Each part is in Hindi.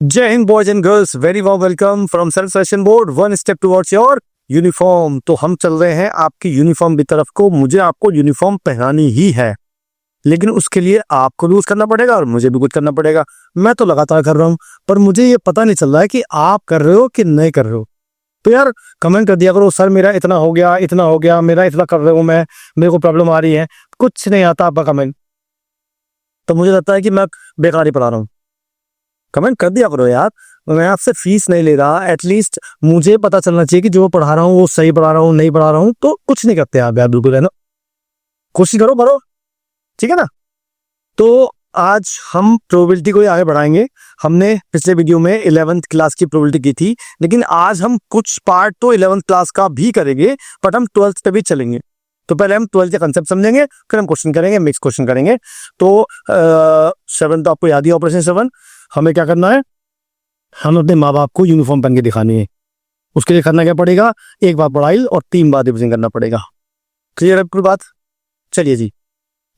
जय Hind boys and girls, very warm welcome from self session board, one step towards your uniform. तो हम चल रहे हैं आपकी यूनिफॉर्म की तरफ को। मुझे आपको यूनिफॉर्म पहनानी ही है, लेकिन उसके लिए आपको भी कुछ करना पड़ेगा और मुझे भी कुछ करना पड़ेगा। मैं तो लगातार कर रहा हूं, पर मुझे ये पता नहीं चल रहा है कि आप कर रहे हो कि नहीं कर रहे हो। तो यार कमेंट कर दिया करो, सर मेरा इतना हो गया, मेरा इतना कर रहा हूं मैं, मेरे को प्रॉब्लम आ रही है। कुछ नहीं आता आपका कमेंट, तो मुझे लगता है कि मैं बेकार ही पढ़ा रहा हूँ। कमेंट कर दिया करो यार, मैं आपसे फीस नहीं ले रहा। एटलीस्ट मुझे पता चलना चाहिए कि जो पढ़ा रहा हूँ वो सही पढ़ा रहा हूँ, नहीं पढ़ा रहा हूँ। तो कुछ नहीं करते आप यार, बिल्कुल है ना। कोशिश करो, पढ़ो, ठीक है ना। तो आज हम प्रोबेबिलिटी को ही आगे बढ़ाएंगे। हमने पिछले वीडियो में 11th क्लास की प्रोबेबिलिटी की थी, लेकिन आज हम कुछ पार्ट तो 11th क्लास का भी करेंगे, बट हम 12th पे भी चलेंगे। तो पहले हम 12th के कंसेप्ट समझेंगे, फिर हम क्वेश्चन करेंगे, मिक्स क्वेश्चन करेंगे। तो 7 तो आपको याद ही, ऑपरेशन 7। हमें क्या करना है, हम अपने माँ बाप को यूनिफॉर्म पहन के दिखानी है। उसके लिए करना क्या पड़ेगा, एक बार पढ़ाई और 3 बार रिविजन करना पड़ेगा। क्लियर है पूरी बात। चलिए जी,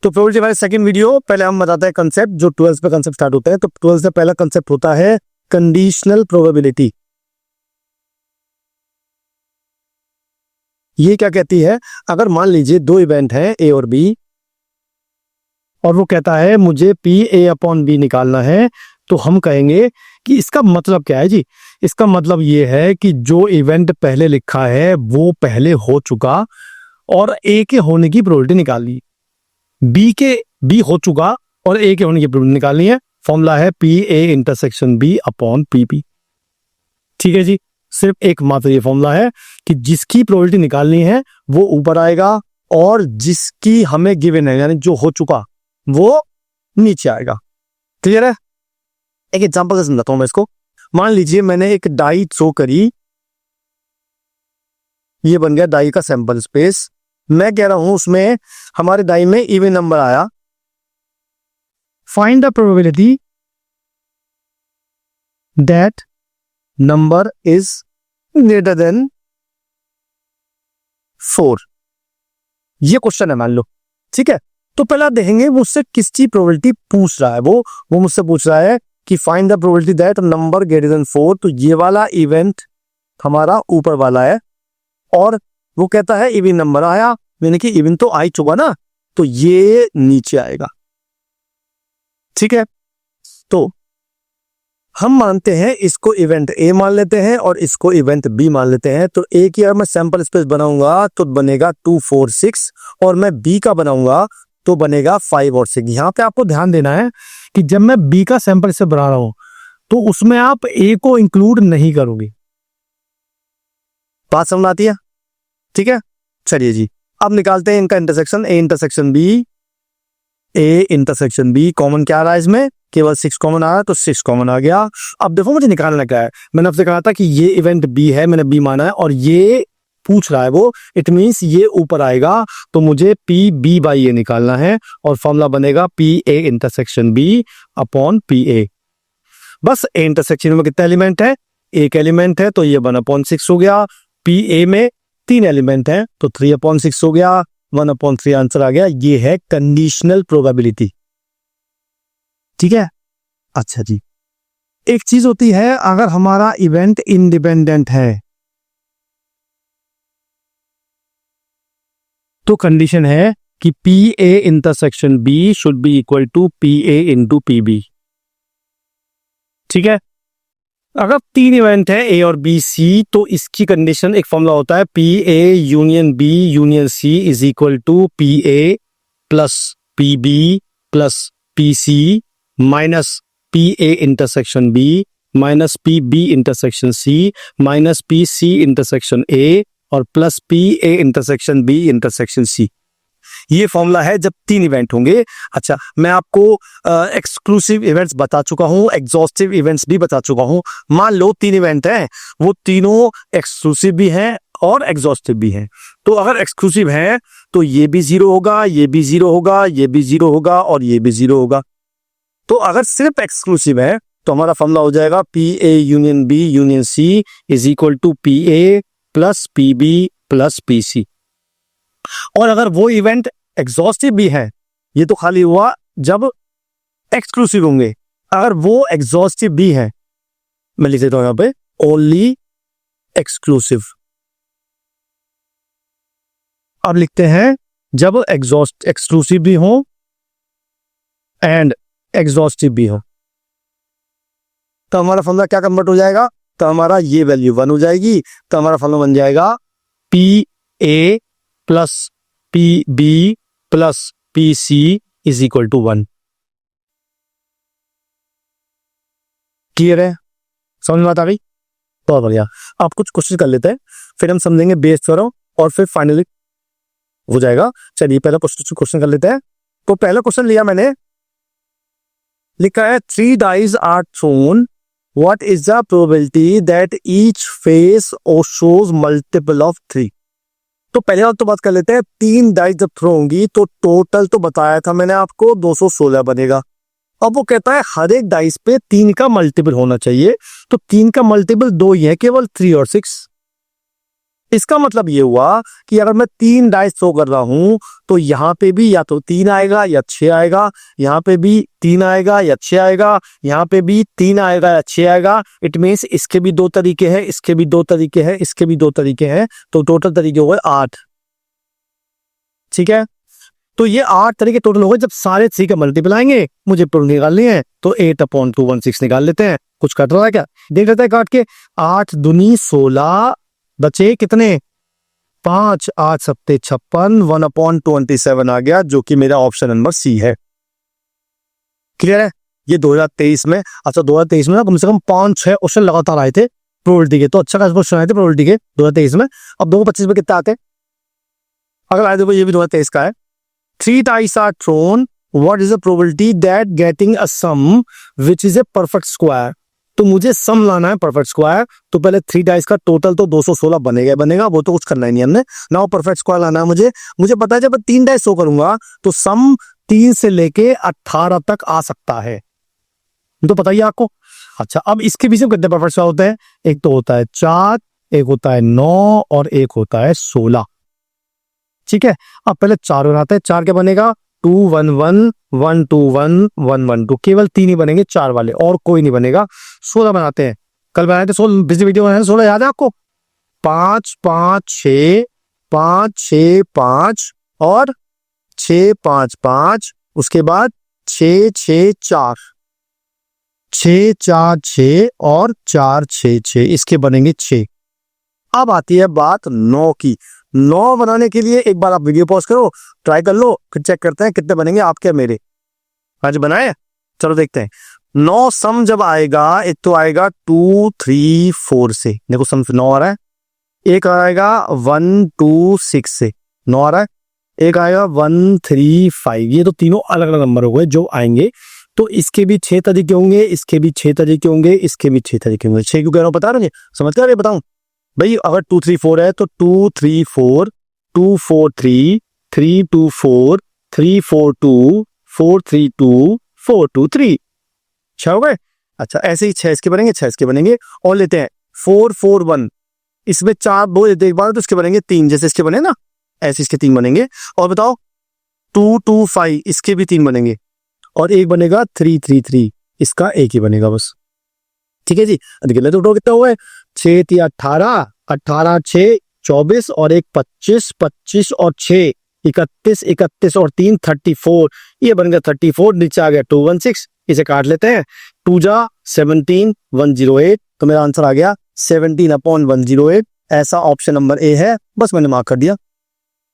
तो प्रोबेबिलिटी वाले सेकंड वीडियो। पहले हम बताते हैं कंसेप्ट, जो 12th पे कंसेप्ट स्टार्ट होता है। तो 12th से पहला कंसेप्ट होता है कंडीशनल प्रोबेबिलिटी। ये क्या कहती है, अगर मान लीजिए 2 इवेंट हैं ए और बी, और वो कहता है मुझे पी ए अपॉन बी निकालना है, तो हम कहेंगे कि इसका मतलब क्या है जी। इसका मतलब ये है कि जो इवेंट पहले लिखा है वो पहले हो चुका और ए के होने की प्रोबेबिलिटी निकालनी, बी हो चुका और ए के होने की प्रोबेबिलिटी निकालनी है। फॉर्मूला है P A intersection B upon P B. ठीक है जी, सिर्फ एक मात्र ये फॉर्मूला है कि जिसकी प्रोबेबिलिटी निकालनी है वो ऊपर आएगा और जिसकी हमें गिवन है, यानी जो हो चुका, वो नीचे आएगा। क्लियर है। एक एग्जांपल से समझाता हूं मैं इसको। मान लीजिए मैंने एक डाई थ्रो करी, ये बन गया डाई का सैंपल स्पेस। मैं कह रहा हूं उसमें हमारे डाई में इवन नंबर आया। Find the probability that number is greater than 4। ये क्वेश्चन है, मान लो, ठीक है। तो पहला देखेंगे मुझसे किसकी प्रोबेबिलिटी पूछ रहा है। वो मुझसे पूछ रहा है कि find the probability that number greater than 4। तो ये वाला इवेंट हमारा ऊपर वाला है, और वो कहता है इवन नंबर आया, यानी कि इवन तो आ ही चुका ना, तो ये नीचे आएगा। ठीक है, तो हम मानते हैं इसको इवेंट ए मान लेते हैं और इसको इवेंट बी मान लेते हैं। तो ए की अगर मैं सैंपल स्पेस बनाऊंगा तो बनेगा 2 4 6, और मैं बी का बनाऊंगा तो बनेगा 5 और 6। यहां पे आपको ध्यान देना है कि जब मैं बी का सैंपल स्पेस बना रहा हूं तो उसमें आप ए को इंक्लूड नहीं करोगे। बात समझ आती है, ठीक है। चलिए जी, अब निकालते हैं इनका intersection. A intersection B common क्या आ रहा है इसमें, केवल 6 कॉमन आ रहा है, तो 6 कॉमन आ गया। अब देखो मुझे निकालना क्या है। मैंने आपसे कहा था कि ये इवेंट बी है, मैंने बी माना है, और ये पूछ रहा है वो, इट मींस ये ऊपर आएगा। तो मुझे पी बी बाई ए निकालना है, और फॉर्मूला बनेगा P A intersection B upon P A. बस ए इंटरसेक्शन में कितने एलिमेंट है, एक एलिमेंट है, तो ये 1/6 हो गया। पी ए में 3 एलिमेंट है, तो 3/6 हो गया। 1/3 आंसर आ गया। ये है कंडीशनल प्रोबेबिलिटी। ठीक है। अच्छा जी, एक चीज होती है, अगर हमारा इवेंट इंडिपेंडेंट है तो कंडीशन है कि P A intersection B should be equal to P A into P B. ठीक है। अगर 3 इवेंट है ए और बी सी, तो इसकी कंडीशन, एक फॉर्मूला होता है P A union B union C is equal to P A plus P B plus P C minus P A intersection B minus P B intersection C minus P C intersection A और plus P A intersection B intersection C. ये फॉर्मूला है जब 3 इवेंट होंगे। अच्छा, मैं आपको एक्सक्लूसिव इवेंट्स बता चुका हूं, एग्जॉस्टिव इवेंट्स भी बता चुका हूं। मान लो 3 इवेंट हैं, वो तीनों एक्सक्लूसिव भी हैं और एग्जॉस्टिव भी हैं। तो अगर एक्सक्लूसिव है तो ये भी 0 होगा, ये भी 0 होगा, ये भी 0 होगा और ये भी 0 होगा। तो अगर सिर्फ एक्सक्लूसिव है तो हमारा फॉर्मूला हो जाएगा P A union B union C is equal to P A plus P B plus P C. और अगर वो इवेंट एग्जॉस्टिव भी है, ये तो खाली हुआ जब एक्सक्लूसिव होंगे। अगर वो एग्जॉस्टिव भी है मैं लिख देता हूं यहां पे ओनली एक्सक्लूसिव। अब लिखते हैं जब एग्जॉस्ट एक्सक्लूसिव भी हो एंड एग्जॉस्टिव भी हो, तो हमारा फॉर्मूला क्या कन्वर्ट हो जाएगा, तो हमारा ये वैल्यू 1 हो जाएगी, तो हमारा फॉर्मूला बन जाएगा P A plus P B plus P C is equal to 1। Clear है, समझ में बात आ गई? बहुत बढ़िया। आप कुछ क्वेश्चन कर लेते हैं, फिर हम समझेंगे बेस थ्योरम और फिर फाइनली हो जाएगा। चलिए पहला क्वेश्चन कर लेते हैं। तो पहला क्वेश्चन लिया मैंने, लिखा है 3 dice are thrown, what is the probability that each face और शोज मल्टीपल ऑफ 3। तो पहले बात तो बात कर लेते हैं, 3 डाइज जब थ्रो होंगी तो टोटल तो बताया था मैंने आपको 216 बनेगा। अब वो कहता है हर एक डाइस पे 3 का मल्टीपल होना चाहिए, तो 3 का मल्टीपल 2 ही है केवल, 3 और 6। इसका मतलब ये हुआ कि अगर मैं 3 डाइस थ्रो कर रहा हूं तो यहां पे भी या तो 3 आएगा या 6 आएगा, यहां पे भी 3 आएगा या 6 आएगा, यहां पे भी 3 आएगा या 6 आएगा। इट मीन्स इसके भी 2 तरीके हैं, इसके भी 2 तरीके हैं, इसके भी 2 तरीके हैं, तो टोटल तरीके हो गए 8। ठीक है, तो ये 8 तरीके टोटल हो गए। जब सारे 3 का मल्टीपल आएंगे, मुझे प्रूफ निकालनी है, तो 8/216 निकाल लेते हैं। कुछ कट रहा है क्या, देख लेते हैं काट के। 8 दूनी 16, बचे कितने 5, 8 सत्ते 56, 1/27 आ गया, जो कि मेरा ऑप्शन नंबर सी है। क्लियर है, ये 2023 में, अच्छा 2023 में ना कम से कम 5-6 क्वेश्चन लगातार आए थे प्रोबेबिलिटी के, तो अच्छा खास क्वेश्चन आए थे प्रोबेबिलिटी के 2023 में। अब 2025 में कितने आते हैं, अगर आए देखो ये भी 2023 का है। 3 dice are thrown, what is the probability that getting a sum which is a perfect square। तो मुझे सम लाना है परफेक्ट स्क्वायर, तो पहले 3 डाइस का टोटल तो 216 बनेगा, वो तो कुछ करना ही नहीं हमने ना। परफेक्ट स्क्वायर लाना है मुझे पता है जब मैं 3 डाइस शो करूंगा तो सम 3 से लेके 18 तक आ सकता है, तो बताइए आपको। अच्छा, अब इसके पीछे कितने परफेक्ट स्क्वायर होते हैं, एक तो होता है 4, एक होता है 9 और एक होता है 16। ठीक है, अब पहले 4 बनाते हैं। 4 क्या बनेगा, 2 1 1 1 2 1 1 1 2, केवल 3 ही बनेंगे 4 वाले, और कोई नहीं बनेगा। 16 बनाते हैं, कल बनाए थे 16, बिजली वीडियो बनाए थे 16, याद है आपको। 5 5 6 5 6 5 और 6 5 5, उसके बाद 6 6 4 6 4 6 और 4 6 6, इसके बनेंगे 6। अब आती है बात 9 की। 9 बनाने के लिए एक बार आप वीडियो पॉज करो, ट्राई कर लो, फिर चेक करते हैं कितने बनेंगे आपके मेरे। आज बनाए, चलो देखते हैं। 9 सम जब आएगा, एक तो आएगा 2 3 4 से, देखो सम 9 आ रहा है। एक आएगा 1 2 6 से 9 आ रहा है। एक आएगा 1 3 5, ये तो तीनों अलग अलग नंबर हो गए जो आएंगे। तो इसके भी 6 तरीके होंगे, इसके भी 6 तरीके होंगे, इसके भी 6 तरीके होंगे। 6 क्यों कह रहा हूं बता रहे हैं, समझ कर बताऊं भाई। अगर 2 3 4 है तो 2 3 4 2 4 3 3 2 4 3 4 2 4 3 2 4 2 3, 6 हो गए। अच्छा, ऐसे ही 6 इसके बनेंगे, 6 इसके बनेंगे। और लेते हैं 4 4 1, इसमें 4 2 लेते एक बार, तो इसके बनेंगे 3, जैसे इसके बने ना, ऐसे इसके 3 बनेंगे। और बताओ 2 2 5, इसके भी 3 बनेंगे। और एक बनेगा 3 3 3, इसका एक ही बनेगा बस। ठीक है जी, तो टोटल कितना हुआ है, 6 3 18 18 6 24 और एक 25 25 और 6 31 31 और 3 34, ये बन गया 34। नीचे आ गया 216, इसे काट लेते हैं। 2 जा 17 108, तो मेरा आंसर आ गया 17/108। ऐसा ऑप्शन नंबर ए है, बस मैंने मार्क कर दिया।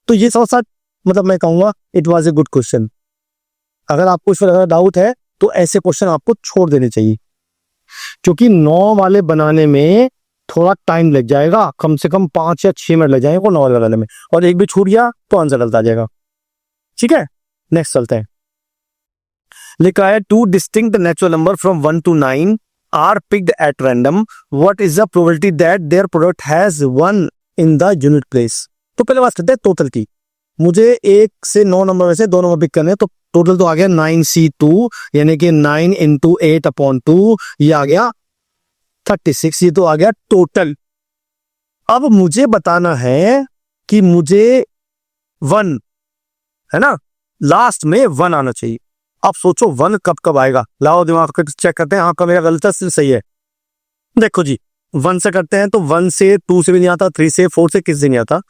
तो ये साथ मतलब मैं कहूंगा it was a good question. अगर आपको इस पर डाउट है तो ऐसे क्वेश्चन आपको छोड़ देने चाहिए, क्योंकि 9 वाले बनाने में थोड़ा टाइम लग जाएगा, कम से कम 5 या 6 मिनट लग जाएंगे वो 9 वाले बनाने में, और एक भी छूट गया तो आंसर गलत आ जाएगा। ठीक है, नेक्स्ट चलते हैं। लिखा है 2 distinct natural number from 1 to 9 are picked at random, what is the probability that their product has 1 in the unit place. तो पहले बात करते हैं टोटल की। मुझे 1 से 9 नंबर में से 2 नंबर पिक करने हैं, तो टोटल तो आ गया 9C2, यानी कि 9 × 8/2, ये आ गया 36, ये तो आ गया टोटल। अब मुझे बताना है कि मुझे 1 है ना, लास्ट में 1 आना चाहिए। अब सोचो 1 कब कब आएगा, लाओ दिमाग को चेक करते हैं। हाँ, कब मेरा गलत है सही है। देखो जी, 1 से करते हैं तो 1 से 2 से भी नहीं आता, 3 से 4 से किस से नहीं आता,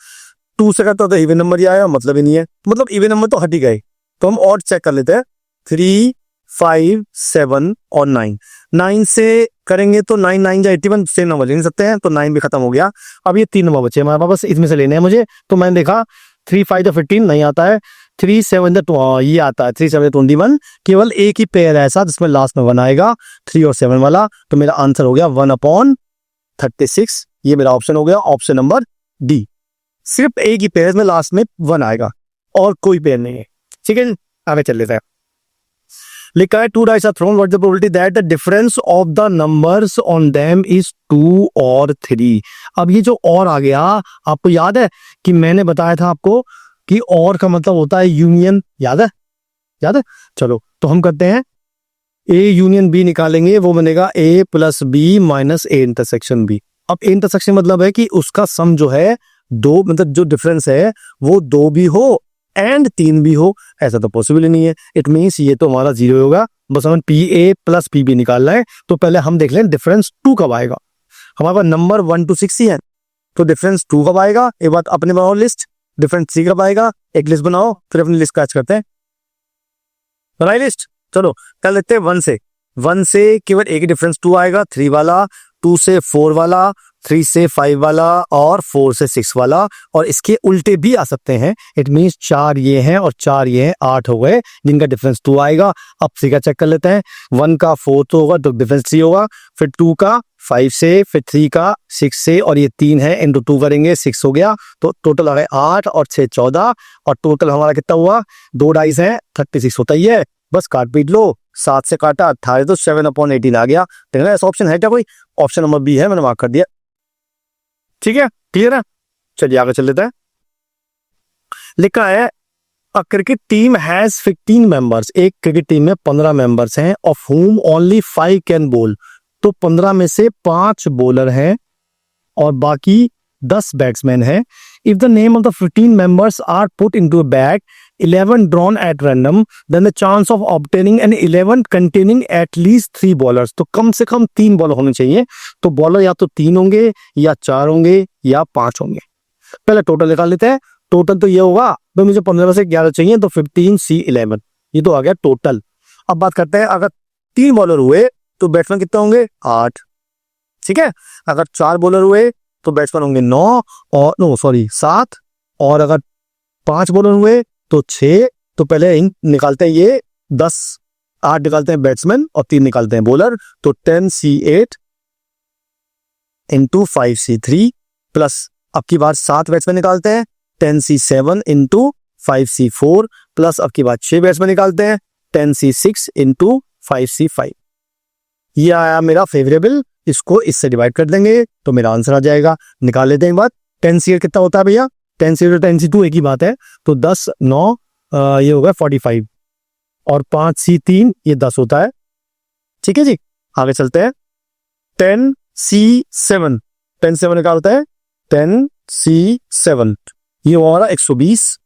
2 से करता तो इवन नंबर ही आया, मतलब ही नहीं है, मतलब इवन नंबर तो हट ही गए। तो हम और चेक कर लेते हैं, 3, 5, 7 और 9। 9 से करेंगे तो 9 9 जा 81, सेम नंबर ले नहीं सकते हैं, तो 9 भी खत्म हो गया। अब ये 3 नंबर बचे हमारे पास, इसमें से लेने हैं मुझे। तो मैंने देखा 3 5 जा 15 नहीं आता है, 3 7 जा ये आता है, 3 7 जा 21। केवल एक ही पेयर है ऐसा जिसमें लास्ट में 1 आएगा, 3 और 7 वाला। तो मेरा आंसर हो गया 1/36। ये मेरा ऑप्शन हो गया, ऑप्शन नंबर डी। सिर्फ एक ही पेयर में लास्ट में 1 आएगा और कोई पेयर नहीं है। ठीक है, आगे चल लेते हैं। लिखा है 2 dice are thrown, what is the probability that the difference of the numbers on them is 2 और 3। अब ये जो और आ गया, आपको याद है कि मैंने बताया था आपको कि और का मतलब होता है यूनियन, याद है? याद है? चलो तो हम करते हैं A यूनियन B निकालेंगे, वो बनेगा A plus B minus A intersection B। अब A इंटरसेक्शन मतलब है कि उसका सम जो है दो, मतलब जो डिफरेंस है वो 2 भी हो एंड 3 भी हो, ऐसा तो पॉसिबल ही नहीं है। इट मीन्स ये तो हमारा 0 होगा। बस हमें PA प्लस PB निकालना है। तो पहले हम देख लें डिफरेंस 2 कब आएगा। हमारे पास नंबर 1 to 6 ही है, तो डिफरेंस 2 कब आएगा। एक बात अपने बनाओ लिस्ट, डिफरेंस 3 कब आएगा, एक लिस्ट बनाओ, फिर अपनी लिस्ट कैच करते हैं। बनाई लिस्ट, चलो कर लेते हैं 1 से। 1 से केवल एक ही डिफरेंस 2 आएगा, 3 वाला, 2 से 4 वाला, 3 से 5 वाला और 4 से 6 वाला। और इसके उल्टे भी आ सकते हैं। इट मीन्स 4 ये हैं और 4 ये हैं, 8 हो गए जिनका डिफरेंस 2 आएगा। अब 3 का चेक कर लेते हैं। 1 का 4 तो होगा तो डिफरेंस 3 होगा, फिर 2 का 5 से, फिर 3 का 6 से, और ये 3 है इंटू 2 करेंगे 6 हो गया। तो टोटल आ गए 8 और 6 14, और टोटल हमारा कितना हुआ, 2 डाइस है 36 होता ही है। बस काट पीट लो, 7 से काटा 18 तो 7/18 आ गया। देखना ऐसा ऑप्शन है क्या कोई? ऑप्शन नंबर बी है, मैंने मार्क कर दिया। ठीक है, क्लियर है? चलिए आगे चल लेते हैं। लिखा है अ क्रिकेट टीम हैज 15 मेंबर्स। एक क्रिकेट टीम में 15 मेंबर्स हैं, ऑफ whom ओनली 5 कैन बोल। तो 15 में से 5 बॉलर हैं और बाकी 10 बैट्समैन हैं। If the name of the 15 members are put into a bag, 11 drawn at random, then the chance of obtaining an 11 containing at least 3 bowlers। तो कम से कम 3 बॉलर होने चाहिए। तो बॉलर या तो 3 होंगे या 4 होंगे या 5 होंगे। पहले टोटल निकाल लेते हैं। टोटल तो ये होगा, तो मुझे 15 में से 11 चाहिए, तो 15C11, ये तो आ गया टोटल। अब बात करते हैं, अगर 3 बॉलर हुए तो बैट्समैन कितने होंगे, 8। ठीक है, अगर 4 बॉलर हुए तो बैट्समैन होंगे 9 और 7, और अगर 5 बॉलर हुए तो 6। तो पहले निकालते हैं ये 10, 8 निकालते हैं बैट्समैन और 3 निकालते हैं बॉलर। तो 10C8 इंटू 5C3 प्लस अब की बार 7 बैट्समैन निकालते हैं, 10C7 इंटू 5C4 प्लस अब की बार 6 बैट्समैन निकालते हैं, 10C6 इंटू 5C5। ये आया मेरा फेवरेबल, इसको इससे डिवाइड कर देंगे तो मेरा आंसर आ जाएगा। निकाल लेते हैं एक बार। 10C8 कितना होता है भैया, 10C8 और 10C2 एक ही बात है, तो 10 9 ये होगा 45, और 5C3 ये 10 होता है। ठीक है जी, आगे चलते हैं। 10C7, 10C7 क्या होता है, 10C7 ये हमारा 120,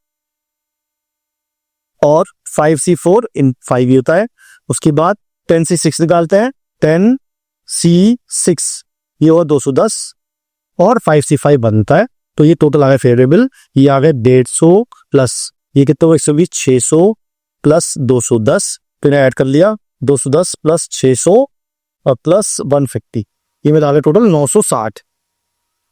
और 5C4 इन 5 ये होता है। उसके बाद 10C6 निकालते हैं, 10C6 ये हुआ 210, और 5C5 बनता है। तो ये टोटल आ गया फेवरेबल, ये आ गया 150 प्लस ये कितना हुआ 120, 600 प्लस 210, फिर ऐड कर लिया 210 प्लस 600 और प्लस 150, ये मेरा आ गया टोटल 960।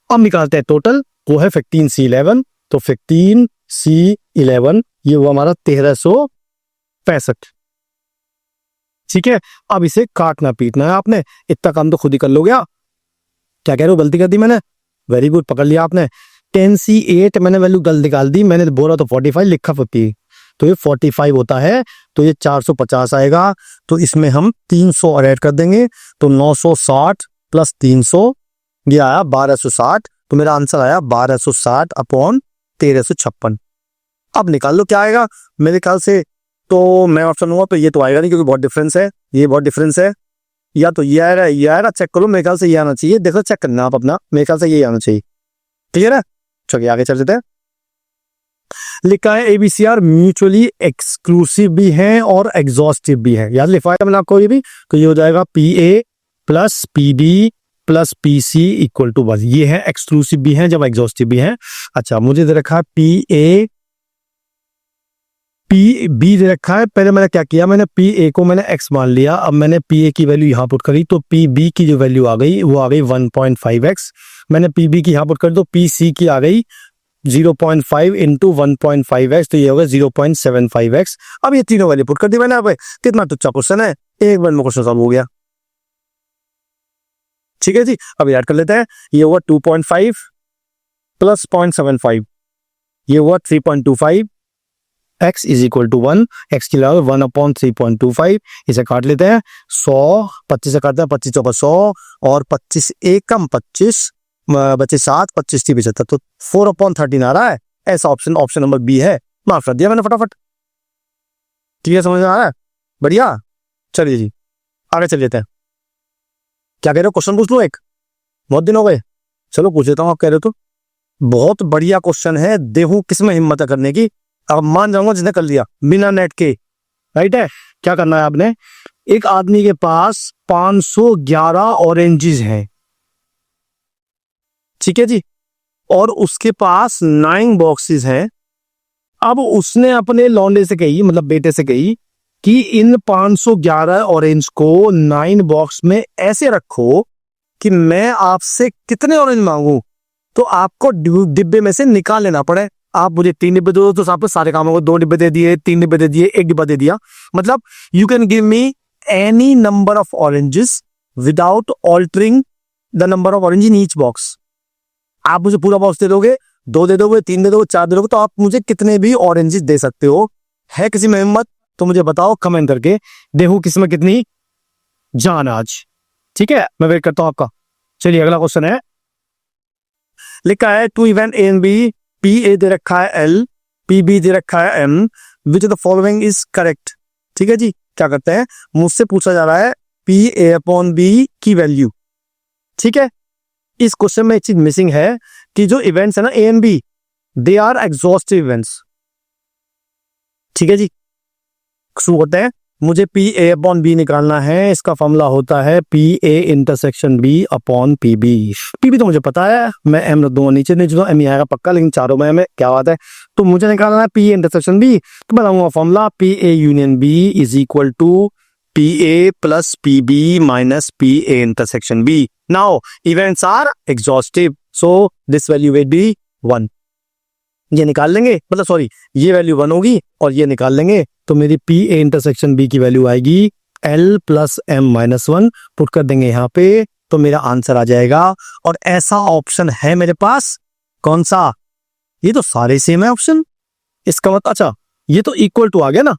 अब निकालते हैं टोटल, वो है 15C11, तो 15C11 ये हुआ हमारा 1365। ठीक है, अब इसे काटना पीटना है आपने, इतना काम तो खुद ही कर लोगे। क्या कह रहे हो, गलती कर दी मैंने, वेरी गुड, पकड़ लिया आपने। 10C8 मैंने वैल्यू गलत निकाल दी, मैंने बोला तो 45 लिखा 50, तो ये 45 होता है, तो ये 450 आएगा। तो इसमें हम 300 और ऐड कर देंगे, तो 960 प्लस 300 ये आया 1260। तो मेरा आंसर आया 1260/1356। अब निकाल लो क्या आएगा, मेरे ख्याल से तो मैं ऑप्शन हुआ तो ये तो आएगा नहीं, क्योंकि बहुत डिफरेंस है, ये बहुत डिफरेंस है। या तो ये आएगा, ये आएगा, चेक करो, मेरे ख्याल से ये आना चाहिए। देखो चेक करना आप अपना, मेरे ख्याल से ये आना चाहिए। क्लियर है, चलिए आगे चल देते हैं। लिखा है ABCR म्यूचुअली एक्सक्लूसिव भी है और एग्जॉस्टिव भी है। याद लिखवाया मैंने आपको ये भी, तो ये हो जाएगा PA plus PB plus P C equal to 1। ये है एक्सक्लूसिव भी है जब एग्जॉस्टिव भी है। अच्छा, मुझे दे रखा है पी बी दे रखा है। पहले मैंने क्या किया, मैंने पी ए को मैंने एक्स मान लिया। अब मैंने पी ए की वैल्यू यहाँ पुट करी तो पी बी की जो वैल्यू आ गई वो आ गई 1.5x। मैंने पी बी की यहाँ पुट करी तो पी सी की आ गई 0.5 इंटू 1.5x, तो ये होगा 0.75x। अब ये तीनों वैल्यू पुट कर दी मैंने। अब कितना टुच्चा क्वेश्चन है, एक बार में क्वेश्चन सॉल्व हो गया। ठीक है जी, अब याद कर लेते हैं। ये हुआ 2.5 प्लस 0.75, ये हुआ 3.25। x is equal to 1, x की जगह 1/3.25। इसे काट लेते हैं। 100 25 से काटते हैं, 25 चौका 100 और 25 एक कम 25 बचे 7, 25 की 75, तो 4/13 आ रहा है। ऐसा ऑप्शन नंबर बी है। माफ कर दिया मैंने फटाफट। ठीक है, समझ में आ रहा है? बढ़िया। चलिए जी आगे चल लेते हैं। क्या कह रहे हो, क्वेश्चन पूछ लो एक, बहुत दिन हो गए। चलो पूछ लेता हूँ, आप कह रहे हो तो। बहुत बढ़िया क्वेश्चन है, देखूं किसमें हिम्मत है करने की। अब मान जाऊंगा जिसने कर लिया बिना नेट के। राइट है, क्या करना है आपने, एक आदमी के पास 511 ऑरेंजेस हैं, ठीक है जी, और उसके पास 9 बॉक्सेस हैं। अब उसने अपने लौंडे से कही, मतलब बेटे से कही कि इन 511 ऑरेंज को 9 बॉक्स में ऐसे रखो कि मैं आपसे कितने ऑरेंज मांगू तो आपको डिब्बे में से निकाल लेना पड़े। आप मुझे 3 डिब्बे दो तो आपको सारे कामों को 2 डिब्बे दे दिए, 3 डिब्बे दे दिए, 1 डिब्बा दे दिया। मतलब you can give me any number of oranges without altering the number of orange in each box. आप मुझे पूरा बॉक्स दे दोगे, 2 दे दोगे, 3 दे दोगे, 4 दे दोगे, तो आप मुझे कितने भी ऑरेंजेस दे सकते हो। है किसी में हिम्मत तो मुझे बताओ कमेंट करके, देखो किसमें कितनी जान आज। ठीक है, मैं वेट करता हूं आपका। चलिए अगला क्वेश्चन है, लिखा है 2 event A and B, P A दे रखा है एल, पी बी दे रखा है M, which of the following is correct. ठीक है जी, क्या करते हैं, मुझसे पूछा जा रहा है पी ए अपॉन बी की वैल्यू। ठीक है, इस क्वेश्चन में एक चीज मिसिंग है कि जो इवेंट्स है ना A and B, they are exhaustive events. ठीक है जी, शुरू होते हैं। मुझे पी ए अपॉन बी निकालना है। इसका फॉर्मूला होता है P A intersection B upon P B. P B तो मुझे पता है, मैं एम रख दूंगा नीचे, नहीं एम ही आएगा पक्का, लेकिन चारों में एम है, क्या बात है। तो मुझे निकालना है पी ए इंटरसेक्शन बी, तो बनाऊंगा formula P A union B is equal to P A plus P B minus P A intersection B. Now events are exhaustive, so this value will be 1। ये निकाल लेंगे, मतलब सॉरी, ये वैल्यू 1 होगी और ये निकाल लेंगे, तो मेरी पी ए इंटरसेक्शन बी की वैल्यू आएगी L plus M minus 1। Put कर देंगे यहाँ पे, तो मेरा आंसर आ जाएगा। और ऐसा ऑप्शन है मेरे पास, कौन सा, ये तो सारे सेम है ऑप्शन। इसका मतलब, अच्छा ये तो इक्वल टू आ गया ना।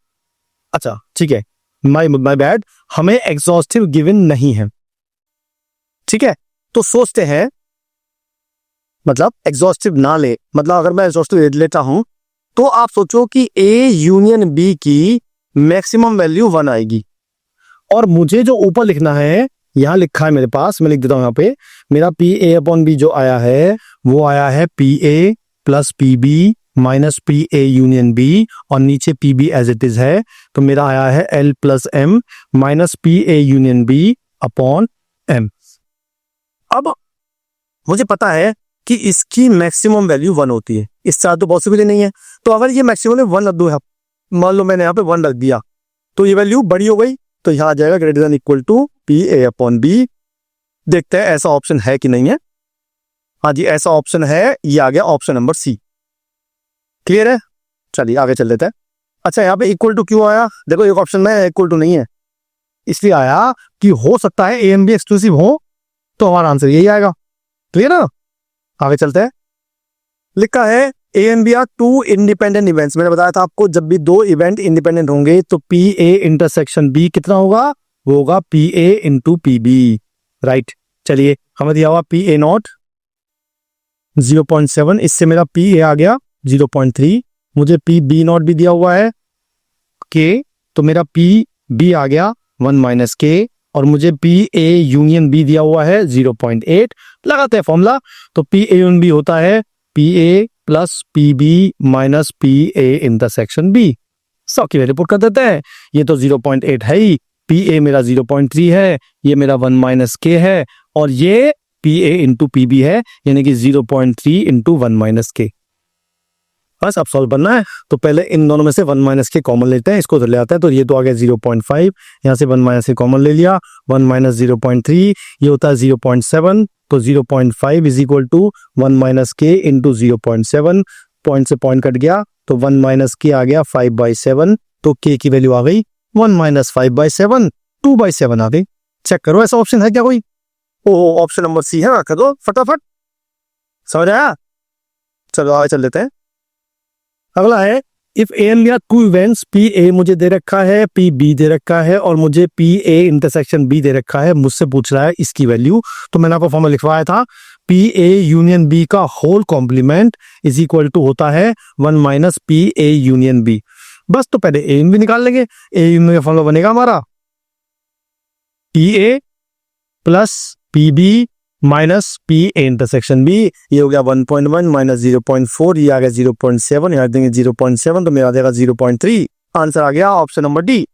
अच्छा ठीक है, माय बैड, हमें एग्जॉस्टिव गिवन नहीं है। ठीक है, तो सोचते हैं, मतलब एग्जॉस्टिव ना ले, मतलब अगर मैं एग्जॉस्टिव लेता हूं तो आप सोचो कि ए यूनियन बी की मैक्सिमम वैल्यू 1 आएगी। और मुझे जो ऊपर लिखना है, यहां लिखा है मेरे पास, मैं लिख देता हूं यहाँ पे, मेरा पी ए अपॉन बी जो आया है वो आया है P A plus P B minus P A union B, और नीचे P B as it is है, तो मेरा आया है L plus M minus P A union B upon M. अब मुझे पता है कि इसकी मैक्सिमम वैल्यू 1 होती है, इससे ज्यादा तो पॉसिबल नहीं है। तो अगर ये मैक्सिमम 1 रख दो, मान लो मैंने यहाँ पे 1 रख दिया, तो ये वैल्यू बड़ी हो गई, तो यहाँ आ जाएगा greater than equal to P A upon B. देखते हैं ऐसा ऑप्शन है कि नहीं है। हाँ जी, ऐसा ऑप्शन है, ये आ गया ऑप्शन नंबर सी। क्लियर है, चलिए आगे चल लेते हैं। अच्छा, यहाँ पे इक्वल टू क्यों आया, देखो एक ऑप्शन में इक्वल टू नहीं है, इसलिए आया कि हो सकता है ए एंड बी एक्सक्लूसिव हो, तो हमारा आंसर यही आएगा। क्लियर ना, आगे चलते हैं। लिखा है A and B are 2 independent events. मैंने बताया था आपको, जब भी 2 इवेंट इंडिपेंडेंट होंगे तो पी ए इंटरसेक्शन बी कितना होगा, वो होगा P A into P B. Right, चलिए हमें दिया हुआ पी ए नॉट 0.7, इससे मेरा पी ए आ गया 0.3। मुझे पी बी नॉट भी दिया हुआ है के, तो मेरा पी बी आ गया 1 माइनस के, और मुझे पी ए यूनियन बी दिया हुआ है 0.8। लगाते हैं फॉर्मूला, तो पी ए यूनियन बी होता है P A plus P B minus P A intersection B. 100 की वैल्यू पुट कर देते हैं। ये तो 0.8 है ही, पी ए मेरा 0.3 है, ये मेरा 1 माइनस के है, और ये PA इंटू PB है, यानी कि 0.3 इंटू 1 माइनस के। बस अब सॉल्व करना है, तो पहले इन दोनों में से 1 माइनस के कॉमन लेते हैं, इसको ले आते हैं, तो ये तो आ गया 0.5, यहाँ से 1 माइनस के कॉमन ले लिया, 1 माइनस 0.3 ये होता है 0.7, तो 0.5 इज इक्वल टू 1 माइनस के इंटू 0.7, पॉइंट से पॉइंट कट गया, तो 1 माइनस के आ गया 5/7, तो के की वैल्यू आ गई 1 माइनस 5/7, 2/7 आ गई। चेक करो ऐसा ऑप्शन है क्या कोई? ओ ऑप्शन नंबर सी है, कर दो फटाफट, समझ आया? चलो आगे चल लेते हैं। अगला है इफ ए एंड या टू इवेंट्स पी ए मुझे दे रखा है, पी बी दे रखा है और मुझे पी ए इंटरसेक्शन बी दे रखा है, मुझसे पूछ रहा है इसकी वैल्यू। तो मैंने आपको फॉर्मूला लिखवाया था, पी ए यूनियन बी का whole complement is equal to होता है 1 minus P A union B. बस तो पहले ए भी निकाल लेंगे, ए यूनियन का फॉर्मूला बनेगा हमारा P A plus P B minus P A intersection B, ये हो गया 1.1 माइनस 0.4, ये आ गया 0.7, यहाँ देंगे 0.7 तो मेरा आ जाएगा 0.3, आंसर आ गया ऑप्शन नंबर डी।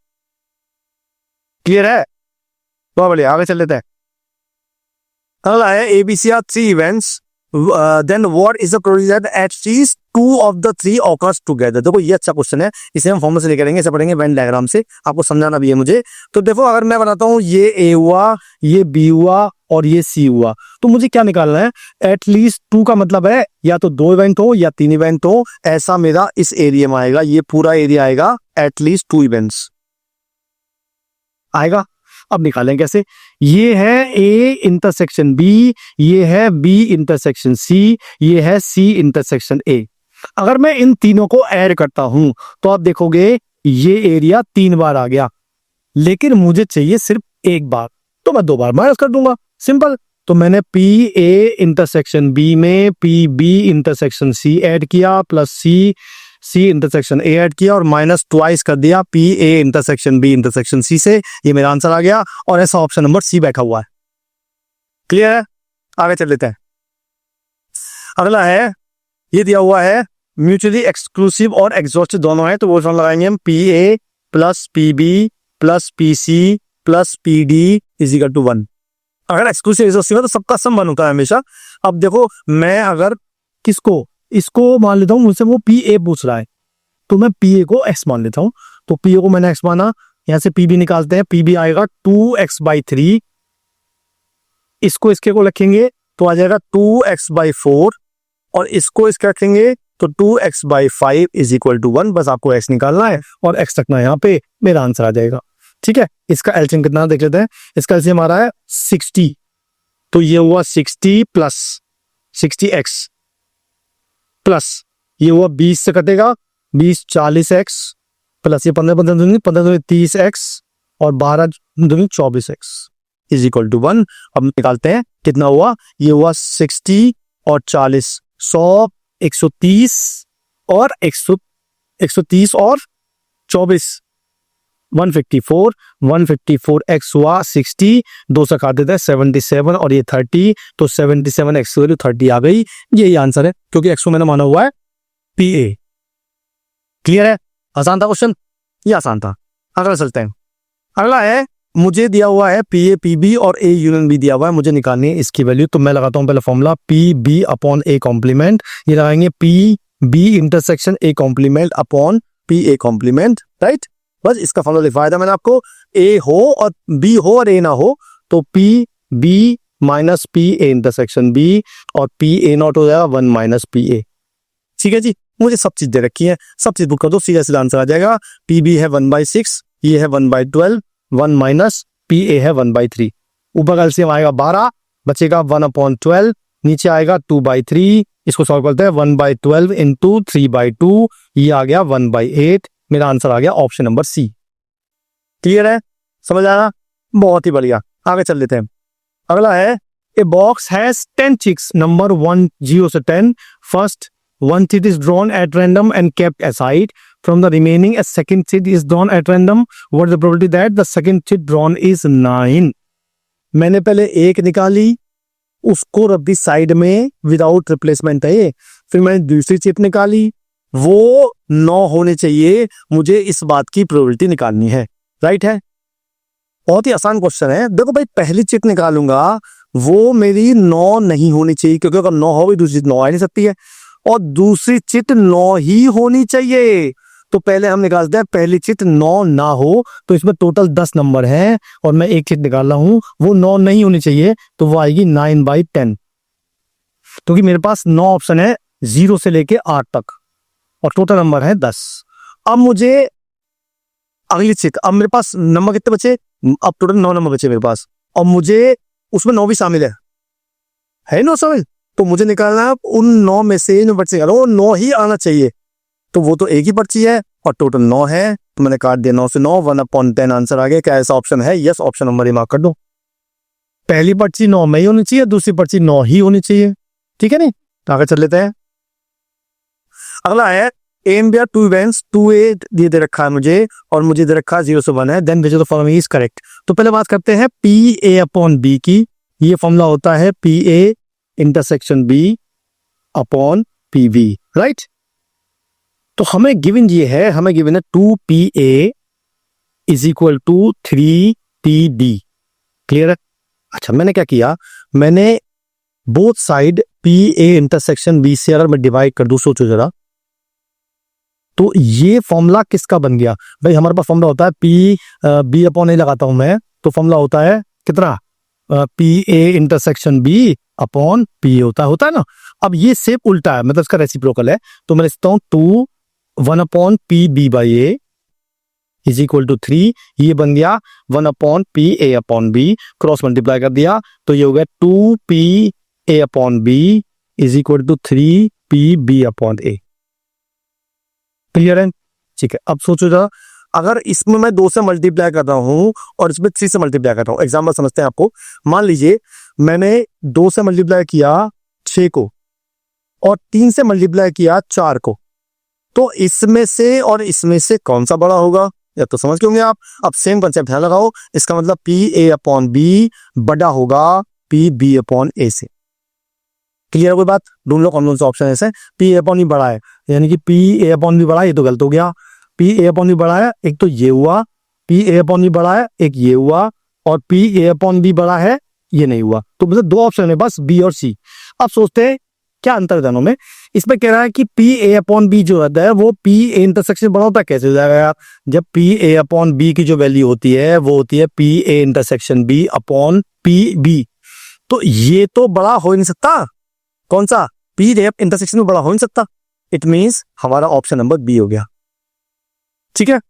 क्लियर है? तो बढ़िया, आगे चल लेते हैं। अगला है A B C are 3 events, then what is the probability that at least 2 of the 3 occurs together. देखो ये अच्छा क्वेश्चन है, इसे हम फॉर्मूला से लेकर आएंगे, इसे पढ़ेंगे वेन डायग्राम से, आपको समझाना भी है मुझे। तो देखो अगर मैं बनाता हूँ ये ए हुआ, ये बी हुआ और ये सी हुआ, तो मुझे क्या निकालना है? एटलीस्ट 2 का मतलब है या तो 2 इवेंट हो या 3 इवेंट हो, ऐसा मेरा इस एरिया में आएगा, ये पूरा एरिया आएगा एटलीस्ट 2 इवेंट्स आएगा। अब निकालें कैसे? ये है ए इंटरसेक्शन बी, ये है बी इंटरसेक्शन सी, ये है सी इंटरसेक्शन ए। अगर मैं इन तीनों को ऐड करता हूं तो आप देखोगे ये एरिया 3 बार आ गया, लेकिन मुझे चाहिए सिर्फ 1 बार, तो मैं 2 बार माइनस कर दूंगा, सिंपल। तो मैंने पी ए इंटरसेक्शन बी में P B intersection C add किया, plus C C intersection A add किया और माइनस ट्वाइस कर दिया P A intersection B intersection C से, ये मेरा आंसर आ गया और ऐसा ऑप्शन नंबर सी बैठा हुआ है। क्लियर है? आगे चल लेते हैं। अगला है, ये दिया हुआ है म्यूचुअली एक्सक्लूसिव और एग्जॉस्टिव दोनों है, तो वो लगाएंगे हम P A plus P B plus P C plus P D is equal to 1। अगर एक्सक्लूसिव एग्जॉस्टिव है तो सबका सम 1 होता है हमेशा। अब देखो मैं अगर किसको, इसको मान लेता हूं, मुझसे वो पी ए पूछ रहा है, तो मैं पी ए को एक्स मान लेता हूं, तो पी ए को मैंने एक्स माना, यहां से पी बी निकालते हैं, पी बी आएगा 2x/3, इसको इसके को रखेंगे तो आ जाएगा 2x/4 और इसको इसका रखेंगे तो 2x/5 इज इक्वल टू 1। बस आपको x निकालना है और x रखना है यहाँ पे, मेरा आंसर आ जाएगा। ठीक है, इसका एलसीएम कितना देख लेते हैं। इसका एलसीएम आ रहा है 60, तो ये हुआ 60 प्लस 60x प्लस ये हुआ 20 से कटेगा 20 40x प्लस ये 15 30x और 12 24x इज इक्वल टू 1। अब निकालते हैं कितना हुआ, ये हुआ 60 और 40 100 130 और 130 और 24 154x हुआ 60, 2 से काट देते हैं 77 और ये 30, तो 77x की वैल्यू 30 आ गई। यही आंसर है क्योंकि x को मैंने माना हुआ है पी ए। क्लियर है? आसान था क्वेश्चन, ये आसान था। अगला चलते हैं। अगला है, मुझे दिया हुआ है पी ए पी बी और ए यूनियन बी दिया हुआ है, मुझे निकालनी है इसकी वैल्यू। तो मैं लगाता हूं पहले formula P B upon A complement, ये लगाएंगे P B intersection A complement upon P A complement, right. बस इसका फॉर्मूला लिखवाया था मैंने आपको, ए हो और बी हो और ए ना हो तो P B minus P A intersection B और पी ए नॉट हो जाएगा 1 माइनस पी ए। ठीक है जी, मुझे सब चीज दे रखी है, सब चीज बुक कर दो, सीधा सीधा आंसर आ जाएगा। पी बी है 1/6, ये है 1/12, 1 माइनस पी ए है 1/3। ऊपर का एलसीएम आएगा 12, बचेगा 1/12, नीचे आएगा 2/3। इसको सॉल्व करते हैं, 1/12 इंटू 3/2, ये आ गया 1/8। मेरा आंसर आ गया ऑप्शन नंबर सी। क्लियर है? समझ आया? बहुत ही बढ़िया, आगे चल लेते हैं। अगला है, a box has 10 chits, number 1 0 से 10। First 1 chit is drawn at random and kept aside. From the remaining, a second chit is drawn at random. What is the probability that the second chit drawn is 9? मैंने पहले एक निकाली, उसको रख दी साइड में विदाउट रिप्लेसमेंट है। फिर मैंने दूसरी चिट निकाली, वो 9 होने चाहिए, मुझे इस बात की प्रोबेबिलिटी निकालनी है, राइट है। बहुत ही आसान क्वेश्चन है। देखो भाई, पहली चिट निकालूंगा वो मेरी 9 नहीं होनी चाहिए, क्योंकि अगर 9 हो गई दूसरी चिट 9 आ नहीं सकती है, और दूसरी चिट 9 ही होनी चाहिए। तो पहले हम निकालते हैं, पहली चिट 9 ना हो तो इसमें टोटल 10 नंबर हैं और मैं एक चिट निकाल रहा हूं, वो 9 नहीं होनी चाहिए, तो वो आएगी 9/10, क्योंकि मेरे पास 9 ऑप्शन है 0 से लेके 8 तक और टोटल नंबर है 10। अब मुझे अगली चिट, अब मेरे पास नंबर कितने बचे, अब टोटल 9 नंबर बचे मेरे पास, और मुझे उसमें 9 भी शामिल है 9 शामिल, तो मुझे निकालना है उन 9 में से जो पर्ची निकालो, वो 9 ही आना चाहिए। तो वो तो एक ही पर्ची है और टोटल 9 है, तो मैंने काट दिया 9 से 9, 1/10 आंसर आ गया। क्या ऐसा ऑप्शन है? यस, ऑप्शन नंबर ही मार्क कर दो। पहली पर्ची 9 में ही होनी चाहिए, दूसरी पर्ची 9 ही होनी चाहिए, ठीक है नहीं? तो आगे चल लेते हैं। अगला है A and B are two events, 2A दे रखा है मुझे और मुझे दे रखा है 0 से 1 है, then which of the following is correct. तो पहले बात करते हैं PA/B की। ये फॉर्मूला होता है PA/B/PB, राइट? तो हमें गिवन ये है, हमें गिवन है 2PA is equal to 3PD, clear है? अच्छा, मैंने क्या किया, मैंने बोथ साइड PA/B से अगर मैं डिवाइड कर दूं, सोचो जरा, तो ये फॉर्मूला किसका बन गया भाई? हमारे पास फॉर्मूला होता है PB/A लगाता हूं मैं, तो फॉर्मूला होता है कितना, PA/B/PA होता है ना। अब ये सेम उल्टा है, मतलब इसका रेसिप्रोकल है, तो मैं लिखता हूं 2 1/PB/A इज इक्वल टू 3, ये बन गया 1/PA/B, क्रॉस मल्टीप्लाई कर दिया तो ये हो गया 2PA/B is equal to 3PB/A, clear है? ठीक है, अब सोचो जरा, अगर इसमें मैं 2 से मल्टीप्लाई कर रहा हूं और इसमें 3 से मल्टीप्लाई कर रहा हूं, एग्जाम्पल समझते हैं आपको। मान लीजिए मैंने 2 से मल्टीप्लाई किया 6 को और 3 से मल्टीप्लाई किया 4 को, तो इसमें से और इसमें से कौन सा बड़ा होगा? या तो समझ के होंगे आप। अब सेम कंसेप्ट ध्यान लगाओ, इसका मतलब PA/B बड़ा होगा PB/A से, क्लियर है कोई बात? ढूंढ लो कौन सा ऑप्शन ऐसे PA/B बड़ा है, यानी कि PA/B बड़ा है, ये तो गलत हो गया। PA/B बड़ा है, एक तो ये हुआ, PA/B बड़ा है, एक ये हुआ, और PA/B बड़ा है, ये नहीं हुआ। तो मतलब 2 ऑप्शन है बस, B और C। अब सोचते हैं क्या अंतर है दोनों में। इसमें कह रहा है कि PA/B जो रहता है वो PA बड़ा होता है, कैसे हो जाएगा यार? जब PA/B की जो वैल्यू होती है वो होती है PA/B/PB, तो ये तो बड़ा हो ही नहीं सकता। कौन सा? PA में बड़ा हो नहीं सकता। इट मींस हमारा ऑप्शन नंबर B हो गया, ठीक है?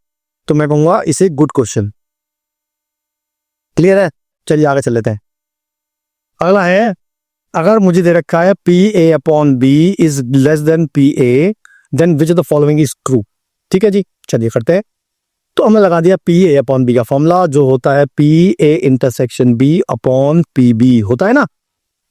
तो मैं कहूंगा इसे गुड क्वेश्चन, क्लियर है? चलिए आगे चल लेते हैं। अगला है, अगर मुझे दे रखा है PA/B is less than PA, then which of the following is true. ठीक है जी, चलिए करते हैं। तो हमने लगा दिया PA/B का फॉर्मूला जो होता है PA/B/PB होता है ना,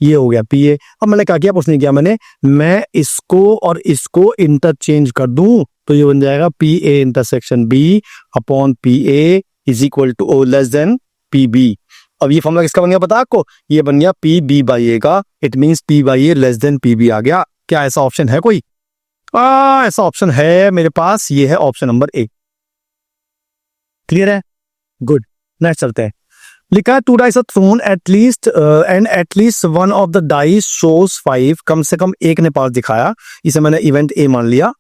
ये हो गया PA। अब मैंने क्या किया, कुछ नहीं किया मैंने, मैं इसको और इसको इंटरचेंज कर दूं तो ये बन जाएगा PA/B/PA is equal to less than PB। अब ये फॉर्मूला किसका बन गया पता आपको? ये बन गया PB/A का। It means P/A less than PB आ गया। क्या ऐसा ऑप्शन है कोई? ऐसा ऑप्शन है मेरे पास, ये है ऑप्शन नंबर A, क्लियर है? गुड, नेक्स्ट चलते हैं। लिखा है 2 dice are thrown at least and at least one of the dice shows 5, कम से कम एक ने पास दिखाया, इसे मैंने इवेंट A मान लिया।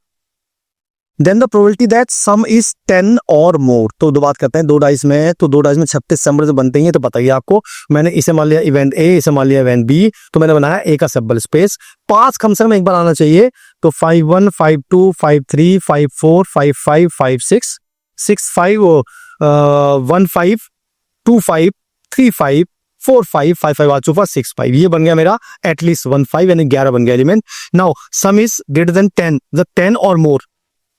Then the probability that sum is 10 और मोर। तो दो बात करते हैं, 2 डाइस में, तो 2 डाइस में 36 नंबर बनते ही है, तो पता ही आपको। मैंने इसे मान लिया इवेंट A, इसे मान लिया इवेंट B, तो मैंने बनाया A का सिंबल स्पेस। 5 कम से कम एक बार आना चाहिए, तो 51 52 53 54 55 56 65 15 25 35 45 55 आ चुका 65, ये बन गया मेरा एटलीस्ट 15 यानी 11 बन गया element. Now some is greater than 10, the 10 और मोर,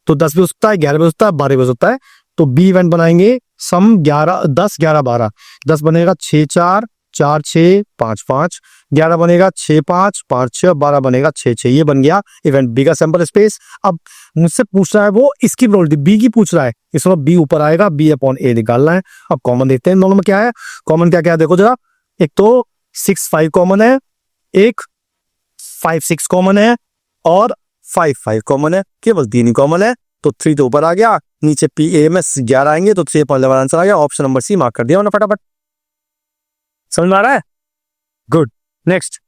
तो 10 भी हो सकता है, 11 भी हो सकता है, 12 भी हो सकता है। तो B इवेंट बनाएंगे सम 11 10 11 12, 10 बनेगा 6 4 4 6 5 5, 11 बनेगा 6 5 5 6, 12 बनेगा 6 6, ये बन गया इवेंट B का सैंपल स्पेस। अब मुझसे पूछ रहा है वो इसकी प्रोबेबिलिटी B की पूछ रहा है, इसमें B ऊपर आएगा, B/A निकालना है। अब कॉमन देखते हैं दोनों में क्या है। कॉमन क्या क्या है देखो जरा, एक तो 6 5 कॉमन है, एक 5 6 कॉमन है और 5 5 कॉमन है, केवल 3 ही कॉमन है। तो 3 तो ऊपर आ गया, नीचे PA में 11 आएंगे, तो 3 आंसर आ गया। ऑप्शन नंबर C मार्क कर दिया मैंने फटाफट। समझ में आ रहा है? गुड। नेक्स्ट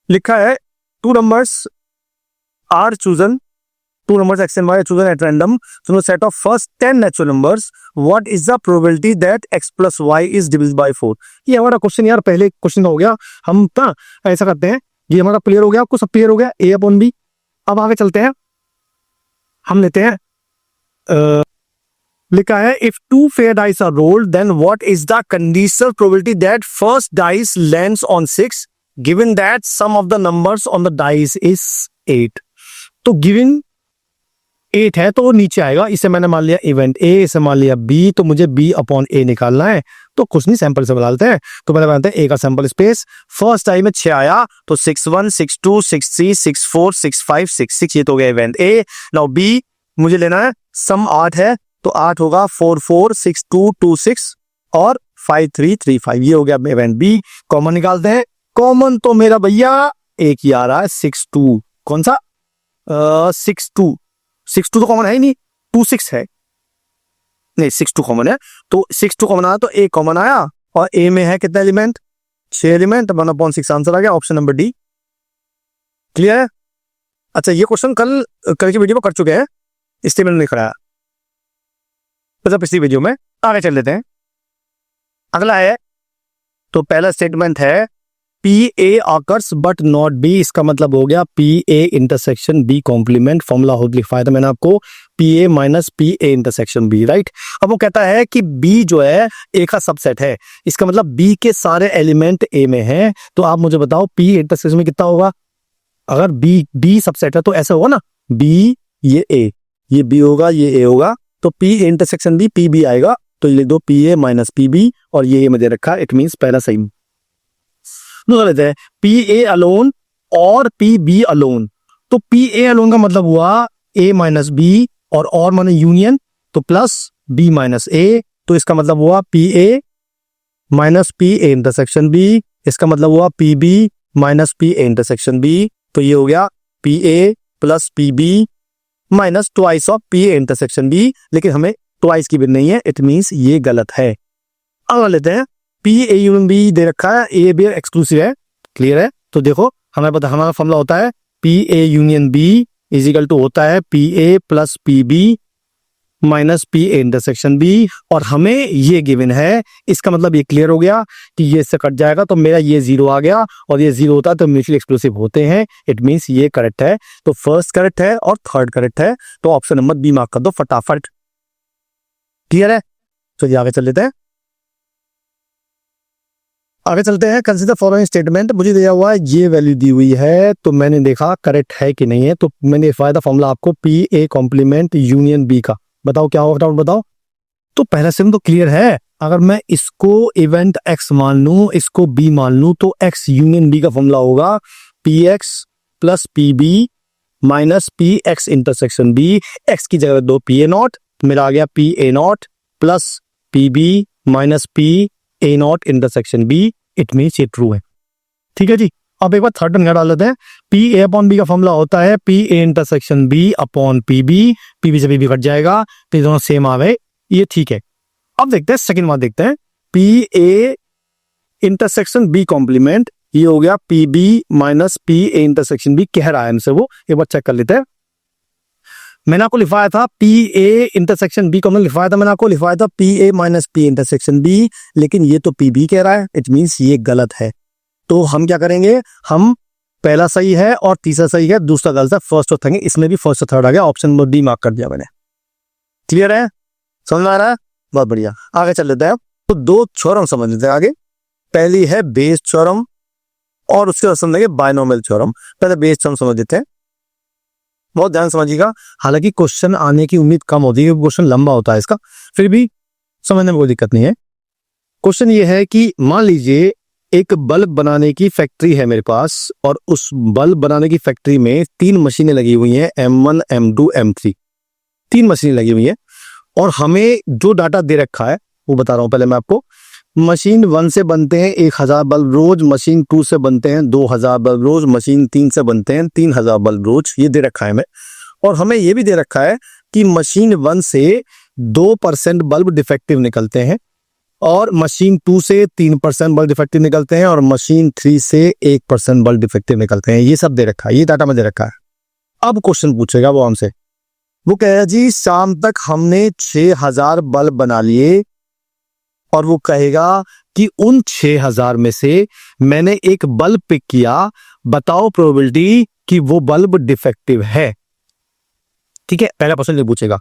लिखा है two numbers are chosen, two numbers x and y are chosen at random from the set of first 10 natural numbers. What is the probability that x plus y is divisible by 4? ये हमारा क्वेश्चन यार पहले क्वेश्चन का हो गया। हम ना ऐसा करते हैं, ये हमारा क्लियर हो गया, आपको सब क्लियर हो गया a अपॉन b। अब आगे चलते हैं, हम लेते हैं लिखा है if two fair dice are rolled then what is the conditional probability that first dice lands on 6 given that sum of the numbers on the dice is 8? तो गिवन 8 है तो वो नीचे आएगा। इसे मैंने मान लिया इवेंट ए, इसे मान लिया बी, तो मुझे बी अपॉन ए निकालना है। तो कुछ नहीं, सैंपल से बनाते हैं। तो पहले बनाते हैं ए का सैंपल स्पेस। फर्स्ट टाइम में 6 आया तो 6 1 6 2 6 3 6 4 6 5 6 6, ये तो हो गया इवेंट ए। नाउ बी मुझे लेना है, सम 8 है तो 8 होगा 4 4 6 2 2 6 और 5 3 3 5, ये हो गया इवेंट बी। कॉमन निकालते हैं, कॉमन तो मेरा भैया एक ही आ रहा है 6 2। कौन सा 6 2? 6 2 तो कॉमन है ही नहीं, 2 6 है, नहीं 6 2 कॉमन है। तो 6 2 कॉमन आया तो ए कॉमन आया, और ए में है कितना एलिमेंट? 6 एलिमेंट, 1/6 आंसर आ गया, ऑप्शन नंबर डी। क्लियर है? अच्छा, ये क्वेश्चन कल की वीडियो में कर चुके हैं, इसलिए मैंने नहीं कराया, मतलब पिछली वीडियो में। आगे चल लेते हैं, अगला है तो पहला स्टेटमेंट है P A occurs but not B. इसका मतलब हो गया P A intersection B complement. Formula हो लिखवाया था मैंने आपको, P A minus P A intersection B, right. अब वो कहता है कि बी जो है ए का सबसेट है, इसका मतलब बी के सारे एलिमेंट ए में हैं। तो आप मुझे बताओ पी इंटरसेक्शन में कितना होगा? अगर बी सबसेट है तो ऐसा होगा ना, बी ये ए, ये बी होगा, ये ए होगा, तो P intersection B P B आएगा। तो ये लिख दो P A minus P B, और ये मुझे रखा, इट मीन्स पहला सही। दूसरा लेते हैं पी ए अलोन और पी बी अलोन। तो पी ए अलोन का मतलब हुआ ए माइनस बी, और माने यूनियन, तो प्लस बी माइनस ए। तो इसका मतलब हुआ P A minus P A intersection B, इसका मतलब हुआ P B minus P A intersection B. तो ये हो गया P A plus P B minus twice of P A intersection B, लेकिन हमें ट्वाइस की भी नहीं है, इट मीन्स ये गलत है। अब लेते हैं पी ए यूनियन बी दे रखा है, ए बी एक्सक्लूसिव है, क्लियर है। तो देखो हमें पता, हमारा फॉर्मूला होता है P A union B is equal to होता है P A plus P B minus P A intersection B, और हमें ये गिवन है। इसका मतलब ये क्लियर हो गया कि ये इससे कट जाएगा, तो मेरा ये 0 आ गया, और ये 0 होता है तो म्यूचुअली एक्सक्लूसिव होते हैं, इट मीन्स ये करेक्ट है। तो फर्स्ट करेक्ट है और थर्ड करेक्ट है, तो ऑप्शन नंबर बी मार्क कर दो फटाफट। क्लियर है? चलिए आगे चल लेते हैं, आगे चलते हैं। कंसीडर फॉलोइंग स्टेटमेंट, मुझे दिया हुआ है ये वैल्यू दी हुई है, तो मैंने देखा करेक्ट है कि नहीं है, तो मैंने फायदा फॉर्मूला आपको P A complement union B का, बताओ क्या होगा, बताओ। तो पहला सिम तो क्लियर है, अगर मैं इसको इवेंट एक्स मान लूं, इसको बी मान लूं, तो एक्स यूनियन बी का फॉर्मूला होगा P X plus P B minus P X intersection B. X की जगह दो पी ए नॉट, मेरा आ गया P A not plus P B minus P A not intersection B, it means ये ट्रू है। ठीक है जी। अब एक बार थर्ड नंबर डाल लेते हैं, पी ए अपॉन बी का फॉर्मूला होता है P A intersection B upon P B से पी बी कट जाएगा, तो दोनों सेम आ गए, ये ठीक है। अब देखते हैं सेकंड बात, देखते हैं P A intersection B complement, ये हो गया P B minus P A intersection B, कह रहा है हमसे वो, एक बार चेक कर लेते हैं। मैंने आपको लिखवाया था P A intersection B common, लिखवाया था मैंने आपको, लिखवाया था P A minus P intersection B, लेकिन ये तो पी बी कह रहा है, इट मीन्स ये गलत है। तो हम क्या करेंगे, हम पहला सही है और तीसरा सही है, दूसरा गलत है, फर्स्ट और थर्ड, इसमें भी फर्स्ट और थर्ड आ गया, ऑप्शन नंबर डी मार्क कर दिया मैंने। क्लियर है? समझ में आ रहा है? बहुत बढ़िया। आगे चल लेते हैं, तो दो थ्योरम समझ लेते हैं आगे। पहली है बेस थ्योरम और उसके बाद समझेंगे बायनोमियल थ्योरम। पहले बेस थ्योरम समझ लेते हैं, बहुत ध्यान समझिएगा। हालांकि क्वेश्चन आने की उम्मीद कम होती है, क्वेश्चन लंबा होता है इसका, फिर भी समझने में कोई दिक्कत नहीं है। क्वेश्चन ये है कि मान लीजिए एक बल्ब बनाने की फैक्ट्री है मेरे पास, और उस बल्ब बनाने की फैक्ट्री में 3 मशीनें लगी हुई हैं, M1 M2 M3, 3 मशीनें लगी हुई हैं, और हमें जो डाटा दे रखा है वो बता रहा हूं पहले मैं आपको। मशीन 1 से बनते हैं 1000 बल्ब रोज, मशीन 2 से बनते हैं 2000 बल्ब रोज, मशीन 3 से बनते हैं 3000 बल्ब रोज, ये दे रखा है हमें। और हमें ये भी दे रखा है कि मशीन 1 से 2% बल्ब डिफेक्टिव निकलते हैं, और मशीन 2 से 3% बल्ब डिफेक्टिव निकलते हैं और मशीन 3 से 1% बल्ब डिफेक्टिव निकलते हैं। ये सब दे रखा है, ये डाटा में दे रखा है। अब क्वेश्चन पूछेगा वो हमसे, वो कहेगा जी शाम तक हमने 6000 बल्ब बना लिए और वो कहेगा कि उन 6000 में से मैंने एक बल्ब पिक किया, बताओ प्रोबेबिलिटी कि वो बल्ब डिफेक्टिव है। ठीक है, पहला क्वेश्चन ये पूछेगा।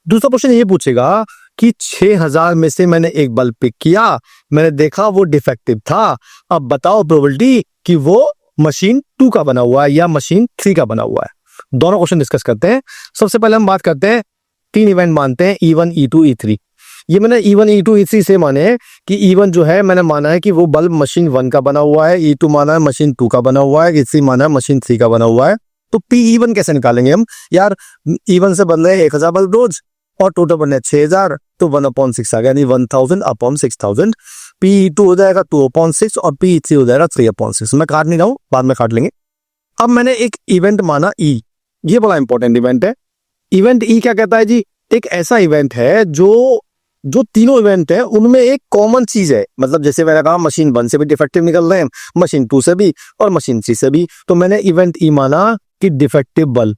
दूसरा क्वेश्चन ये पूछेगा कि 6000 में से मैंने एक बल्ब पिक किया, मैंने देखा वो डिफेक्टिव था, अब बताओ प्रोबेबिलिटी कि वो मशीन 2 का बना हुआ है या मशीन 3 का बना हुआ है। दोनों क्वेश्चन डिस्कस करते हैं। सबसे पहले हम बात करते हैं, 3 इवेंट मानते हैं, E1 E2 E3। ये मैंने E1 E2 E3 से माने कि E1 जो है मैंने माना है कि वो बल्ब मशीन 1 का बना हुआ है, E2 माना है मशीन 2 का बना हुआ है, E3 माना है मशीन 3 का बना हुआ है। तो PE1 कैसे निकालेंगे हम यार? E1 से बन रहे हैं 1000 बल्ब रोज और टोटल बन रहे 6000, तो 1/6 आ गया, यानी 1000/6000। PE2 हो जाएगा 2/6 और PE3 हो जाएगा 3/6। मैं काट नहीं रहा हूं, बाद में काट लेंगे। अब मैंने एक इवेंट माना E, ये बड़ा इंपॉर्टेंट इवेंट है। इवेंट E क्या कहता है जी? एक ऐसा इवेंट है जो तीनों इवेंट है उनमें एक कॉमन चीज है। मतलब जैसे मैंने कहा मशीन 1 से भी डिफेक्टिव निकल रहे हैं, मशीन 2 से भी और मशीन 3 से भी, तो मैंने इवेंट E माना कि डिफेक्टिव बल्ब,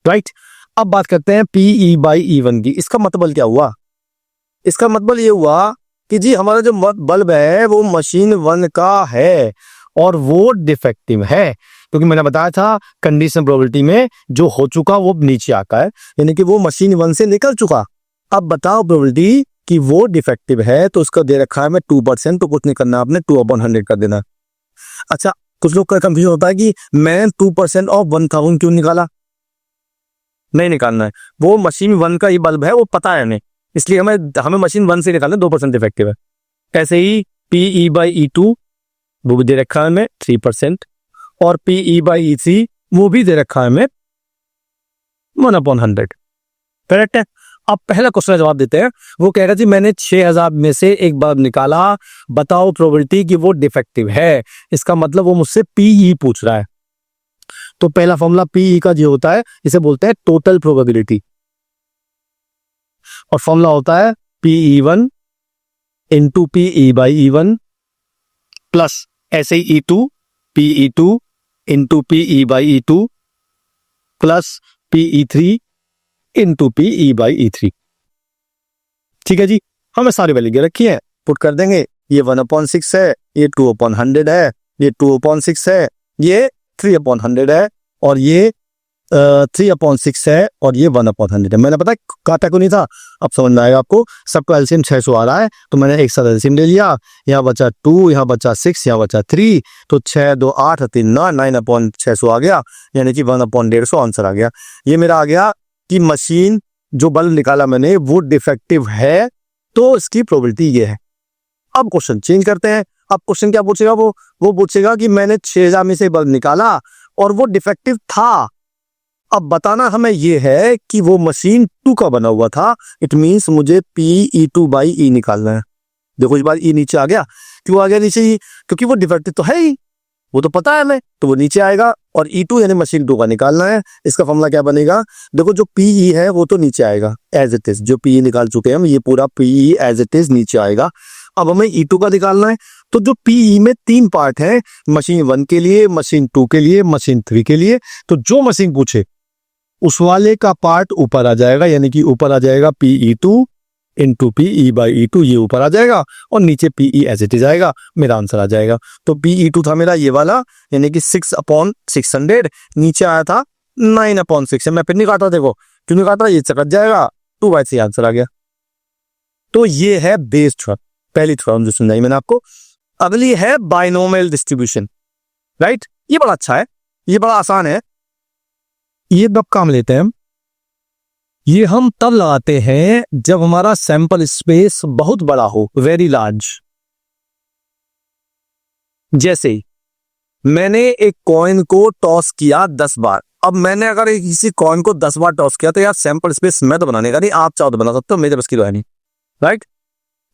राइट। अब बात करते हैं PE/E1 की। इसका मतलब क्या हुआ? इसका मतलब ये हुआ कि जी हमारा जो बल्ब है वो मशीन 1 का है और वो डिफेक्टिव है, क्योंकि मैंने बताया था कंडीशन प्रोबेबिलिटी में जो हो चुका वो नीचे आता है, यानी कि वो मशीन 1 से निकल चुका। अब बताओ प्रोबेबिलिटी कि वो डिफेक्टिव है, तो उसका दे रखा है मैं 2%, तो कुछ नहीं करना, आपने 2/100 कर देना। अच्छा, कुछ लोग का कंफ्यूजन होता है कि मैं 2% ऑफ 1000 क्यों निकाला? नहीं निकालना है, वो मशीन 1 का ही बल्ब है, वो पता है हमें, इसलिए हमें मशीन 1 से निकालना, 2% डिफेक्टिव है। ऐसे ही PE/E2 वो भी दे रखा है हमें 3% और PE/E3 वो भी दे रखा है हमें 1/100। करेक्ट है। अब पहला क्वेश्चन का जवाब देते हैं। वो कह रहा जी मैंने 6000 में से एक बल्ब निकाला, बताओ प्रोबेबिलिटी कि वो डिफेक्टिव है। इसका मतलब वो मुझसे PE पूछ रहा है। तो पहला फॉर्मूला PE का जो होता है इसे बोलते हैं टोटल प्रोबेबिलिटी, और फॉर्मूला होता है PE1 इंटू PE/E1 प्लस ऐसे ही E2 PE2 into PE/E2 plus PE3 into PE/E3। ठीक है जी, हमें सारी वैल्यू रखी है, पुट कर देंगे। ये 1/6 है, ये 2/100 है, ये 2/6 है, ये 3/100 है और ये 3/6 है और ये 1/100 है। मैंने पता काटा क्यों नहीं था, अब समझ में आएगा आपको। सबका एलसीएम 600 आ रहा है, तो मैंने एक साथ एलसीएम ले लिया। यहाँ बचा 2, यहाँ बचा 6, यहाँ बचा 3, तो 6 2 8 3 9, 9/600 आ गया, यानी कि 1/150 आंसर आ गया। ये मेरा आ गया कि मशीन जो बल्ब निकाला मैंने वो डिफेक्टिव है, तो इसकी प्रोबेबिलिटी ये है। अब क्वेश्चन चेंज करते हैं। अब क्वेश्चन क्या पूछेगा? वो पूछेगा कि मैंने 6000 में से बल्ब निकाला और वो डिफेक्टिव था, अब बताना हमें ये है कि वो मशीन 2 का बना हुआ था। इट मींस मुझे PE2/E निकालना है। देखो इस बार E नीचे आ गया। क्यों आ गया नीचे? क्योंकि वो डिफेक्टिव तो है ही, वो तो पता है हमें, तो वो नीचे आएगा। और E2 यानी मशीन 2 का निकालना है। इसका फॉर्मूला क्या बनेगा? देखो जो PE है वो तो नीचे आएगा एज इट इज, जो PE निकाल चुके हैं हम, ये पूरा PE एज इट इज नीचे आएगा। अब हमें E2 का निकालना है, तो जो PE में 3 पार्ट है, मशीन 1 के लिए, मशीन 2 के लिए, मशीन 3 के लिए, तो जो मशीन पूछे उस वाले का पार्ट ऊपर आ जाएगा, यानी कि ऊपर आ जाएगा PE2 इंटू PE/E2, ये ऊपर आ जाएगा और नीचे PE एज इट इज आएगा, मेरा आंसर आ जाएगा। तो PE2 था मेरा ये वाला, यानी कि 6/600, नीचे आया था 9/6। मैं फिर नहीं काटा, देखो क्यों नहीं काटा, ये कट जाएगा, 2/3 आंसर आ गया। तो ये है बेस थ्योरम, पहली थ्योरम जो सुनाई मैंने आपको। अगली है बाइनोमियल डिस्ट्रीब्यूशन, राइट। ये बड़ा अच्छा है, ये बड़ा आसान है। ये कब काम लेते हैं हम? ये हम तब लगाते हैं जब हमारा सैंपल स्पेस बहुत बड़ा हो, वेरी लार्ज। जैसे मैंने एक कॉइन को टॉस किया 10 बार। अब मैंने अगर किसी कॉइन को 10 बार टॉस किया तो यार सैंपल स्पेस मैं तो बनाने का नहीं, आप चाहो तो बना सकते हो, मेरे बस की तो है नहीं, राइट।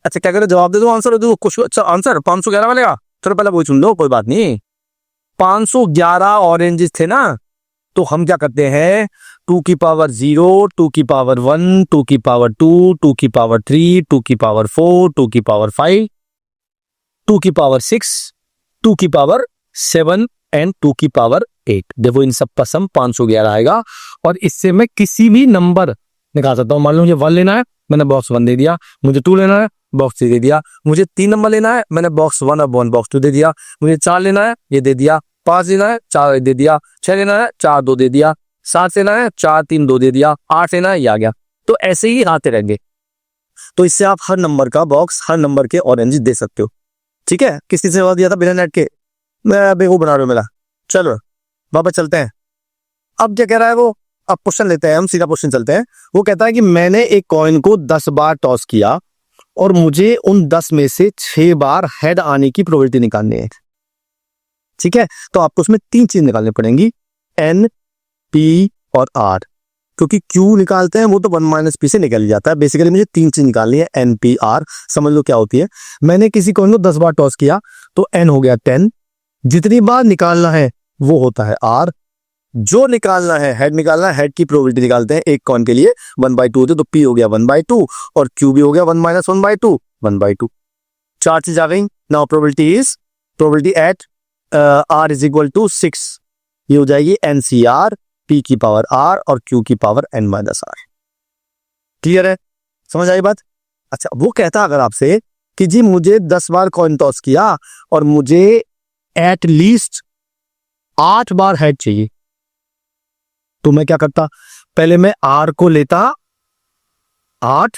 अच्छा क्या करो, जवाब दे दो, आंसर दे दो कुछ। अच्छा आंसर 511 वालेगा, चलो पहले वही सुन लो, कोई बात नहीं। 511 ऑरेंजेस थे ना, तो हम क्या करते हैं 2 की पावर 0, 2 की पावर 1, 2 की पावर 2, 2 की पावर 3, 2 की पावर 4, 2 की पावर 5, 2 की पावर 6, 2 की पावर 7 एंड 2 की पावर 8। देखो इन सब का सम 511 आएगा और इससे मैं किसी भी नंबर निकाल सकता हूं। मान लो मुझे 1 लेना है, मैंने बॉक्स 1 दे दिया। मुझे 2 लेना है, बॉक्स 3 दे दिया। मुझे 3 नंबर लेना है, मैंने बॉक्स 1 और बॉक्स 2 दे दिया। मुझे 4 लेना है, ये दे दिया। 5 लेना है, 4 दे दिया। 6 लेना है, 4 2 दे दिया। 7 लेना है, 4 3 2 दे दिया। 8 लेना है, ये आ गया। तो ऐसे ही आते रहेंगे। तो इससे आप हर नंबर का बॉक्स, हर नंबर के ऑरेंज दे सकते हो। ठीक है, किसी से दिया था बिना नेट के, मैं बेवकूफ बना रहा हूं मेरा। चलो वापस चलते हैं। अब क्या कह रहा है वो, अब क्वेश्चन लेते हैं, हम सीधा क्वेश्चन चलते हैं। वो कहता है कि मैंने एक कॉइन को 10 बार टॉस किया और मुझे उन 10 में से 6 बार हेड आने की प्रोबेबिलिटी निकालनी है। ठीक है, तो आपको उसमें 3 चीज निकालनी पड़ेंगी, एन, पी और आर। क्योंकि क्यू निकालते हैं वो तो 1 माइनस पी से निकल जाता है। बेसिकली मुझे 3 चीज निकालनी है, एन, पी, आर। समझ लो क्या होती है। मैंने किसी कॉइन को 10 बार टॉस किया तो एन हो गया 10। जितनी बार निकालना है वो होता है आर। जो निकालना है, हेड निकालना है, हेड की प्रोबेबिलिटी निकालते हैं एक कॉइन के लिए 1/2 होती है, तो पी हो गया 1/2 और क्यू भी हो गया 1 माइनस 1/2, 1/2। 4 चीज आ गई। Now probability at R is equal to 6। ये हो जाएगी एनसीआर, पी की पावर आर और क्यू की power n minus r. Clear है, समझ आई बात? अच्छा, वो कहता अगर आपसे कि जी मुझे 10 बार कॉइन टॉस किया और मुझे एट लीस्ट 8 बार हेड चाहिए, तो मैं क्या करता, पहले मैं आर को लेता 8,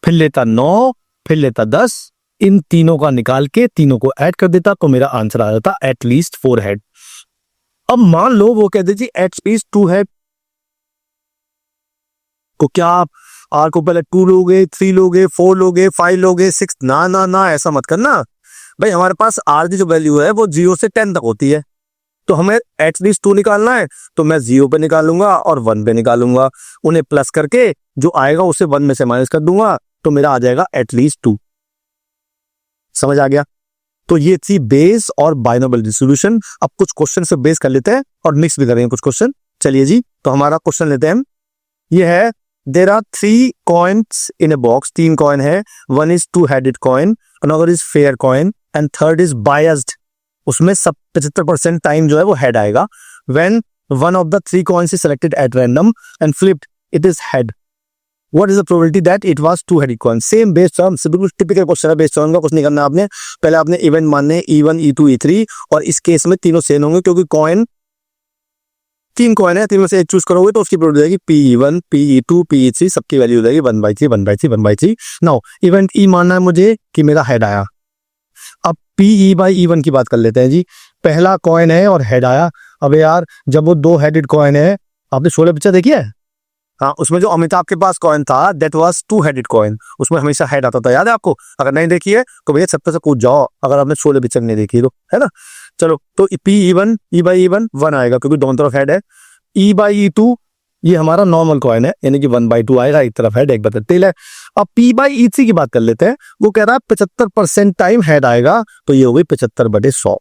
फिर लेता 9, फिर लेता 10, इन तीनों का निकाल के तीनों को ऐड कर देता, तो मेरा आंसर आ जाता एटलीस्ट 4 हेड। अब मान लो वो कहते जी एटलीस्ट 2 हेड, तो क्या आप आर को पहले 2 लोगे, 3 लोगे, 4 लोगे, 5 लोगे, 6? ना ना ना, ऐसा मत करना भाई। हमारे पास आर की जो वैल्यू है वो 0 से 10 तक होती है, तो हमें एटलीस्ट 2 निकालना है, तो मैं 0 पे निकालूंगा और 1 पे निकालूंगा। उन्हें प्लस करके जो आएगा उसे 1 में से माइनस कर दूंगा, तो मेरा आ जाएगा एटलीस्ट 2। समझ आ गया? तो ये थी बेस और बाइनोमियल डिस्ट्रीब्यूशन। अब कुछ क्वेश्चन से बेस कर लेते हैं और मिक्स भी करेंगे कुछ क्वेश्चन। चलिए जी, तो हमारा क्वेश्चन लेते हैं हम। ये है, there are 3 coins in a box. 3 coin है, 1 is 2 headed coin, another is fair coin and third is biased. उसमें 75% टाइम जो है वो हेड आएगा। When one of the 3 coins is selected at random and flipped, it is head. What is the probability that it was 2 headed coin? Same Bayes theorem, बिल्कुल टिपिकल क्वेश्चन है। बेस टर्म का कुछ नहीं करना आपने। पहले आपने इवेंट मानने E1, E2, E3, और इस केस में तीनों सेम होंगे क्योंकि कॉइन 3 कॉइन है, 3 में से एक चूज करोगे तो उसकी प्रोबेबिलिटी जाएगी P1, PE2, PE3, सबकी वैल्यू हो जाएगी 1/3, 1/3, 1/3। नाउ इवेंट E मानना है मुझे कि मेरा हेड आया। अब PE/E1 की बात कर लेते हैं जी। पहला कॉइन है और हेड आया। अब यार जब वो 2 हेडेड कॉइन है, आपने शोले पिक्चर देखी है? हाँ, उसमें जो अमिताभ के पास कॉइन था दैट वाज 2 हेडेड कॉइन, उसमें हमेशा हेड आता था। याद है आपको? अगर नहीं देखी है तो भैया छत्ते से कूद जाओ, अगर आपने शोले पिक्चर नहीं देखी तो, है ना? चलो, तो PE1, E/E1 1 आएगा क्योंकि दोनों तरफ हेड है। E/E2 ये हमारा नॉर्मल कॉइन है, यानी कि 1/2 आएगा, एक तरफ हेड एक तरफ टेल है। अब P/E3 की बात कर लेते हैं। वो कह रहा है 75% टाइम हेड आएगा, तो ये हो गई 75/100।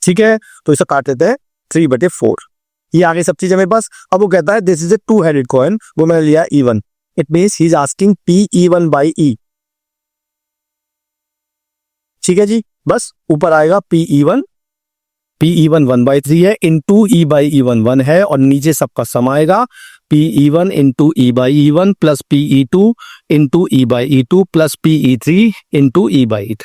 ठीक है, तो इसे काट लेते हैं 3/4। ये आगे सब चीजें मेरे पास। अब वो कहता है this is a 2 headed coin, वो मैंने लिया E1। It means he is asking PE1/E। ठीक है जी, बस ऊपर आएगा PE1 1/3 है, इनटू E/E1 1 है, और नीचे सबका सम आएगा PE1 into E/E1 plus PE2 into E/E2 plus PE3 into E/E3।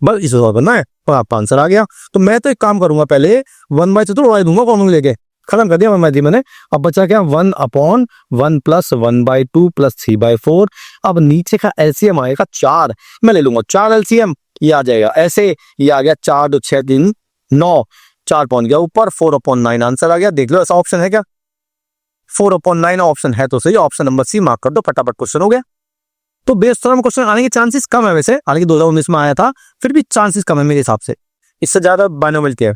बस इसे सॉल्व करना है और आपका आंसर आ गया। तो मैं तो एक काम करूंगा, पहले 1/3 तो उड़ा दूंगा कॉमन लेके, खत्म कर दिया 1/3 मैंने। अब बचा क्या? 1/1 प्लस 1/2 प्लस 3/4। अब नीचे का एलसीएम आएगा 4, मैं ले लूंगा 4 एलसीएम, ये आ जाएगा ऐसे। ये आ गया 4 2 6 3 9, 4 पहुंच गया ऊपर, 4/9 आंसर आ गया। देख लो ऐसा ऑप्शन है क्या? 4/9 ऑप्शन है तो सही, ऑप्शन नंबर सी मार्क कर दो, फटाफट क्वेश्चन हो गया। तो बेस थ्योरम क्वेश्चन आने के चांसेस कम है वैसे, हालांकि 2019 में आया था, फिर भी चांसेस कम है मेरे हिसाब से। इससे ज्यादा बाइनोमियल के है।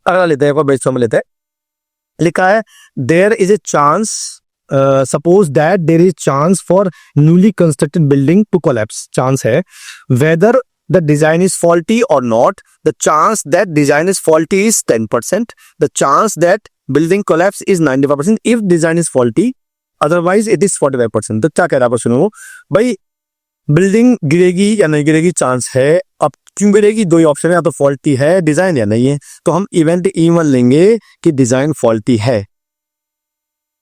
अगला लेते हैं, बेस थ्योरम लेते हैं। लिखा है there is a chance, suppose that there is chance for newly constructed building to collapse. Chance है whether the design is faulty or not. The chance that design is faulty is 10%. The chance that building collapse is 95% if design is faulty, otherwise it is 45%। तो क्या कह रहा है सुनो भाई, बिल्डिंग गिरेगी या नहीं गिरेगी चांस है। अब क्यों गिरेगी, दो ही ऑप्शन है, या तो फॉल्टी है डिजाइन या नहीं है। तो हम इवेंट E1 लेंगे कि डिजाइन फॉल्टी है,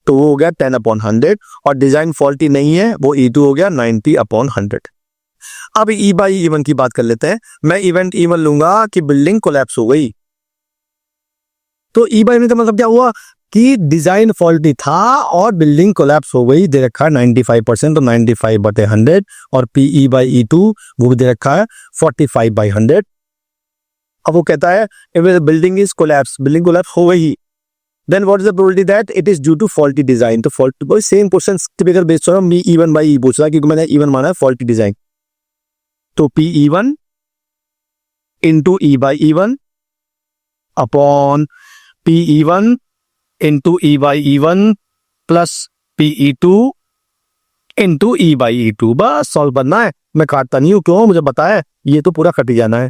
तो वो हो गया 10/100, और डिजाइन फॉल्टी नहीं है वो E2 हो गया 90/100। अब E/E1 की बात कर लेते हैं। मैं इवेंट E1 लूंगा कि बिल्डिंग कोलैप्स हो गई, तो E/E1 का मतलब क्या हुआ कि डिजाइन फॉल्टी था और बिल्डिंग कोलैप्स हो गई। दे रखा है 95%, तो 95/100, और PE/E2 वो भी दे रखा है 45/100। अब वो कहता है building is collapse, building collapse हो गई, then what is the probability that it is due to faulty design. तो फॉल्ट वही same question typical based on E1/E पूछ रहा है, क्योंकि मैंने E1 माना है फॉल्टी डिजाइन। तो PE1 into E/E1 upon PE1 into E/E1 plus PE2 into E/E2, बस सॉल्व करना है। मैं काटता नहीं हूं, क्यों, मुझे पता है ये तो पूरा कट ही जाना है।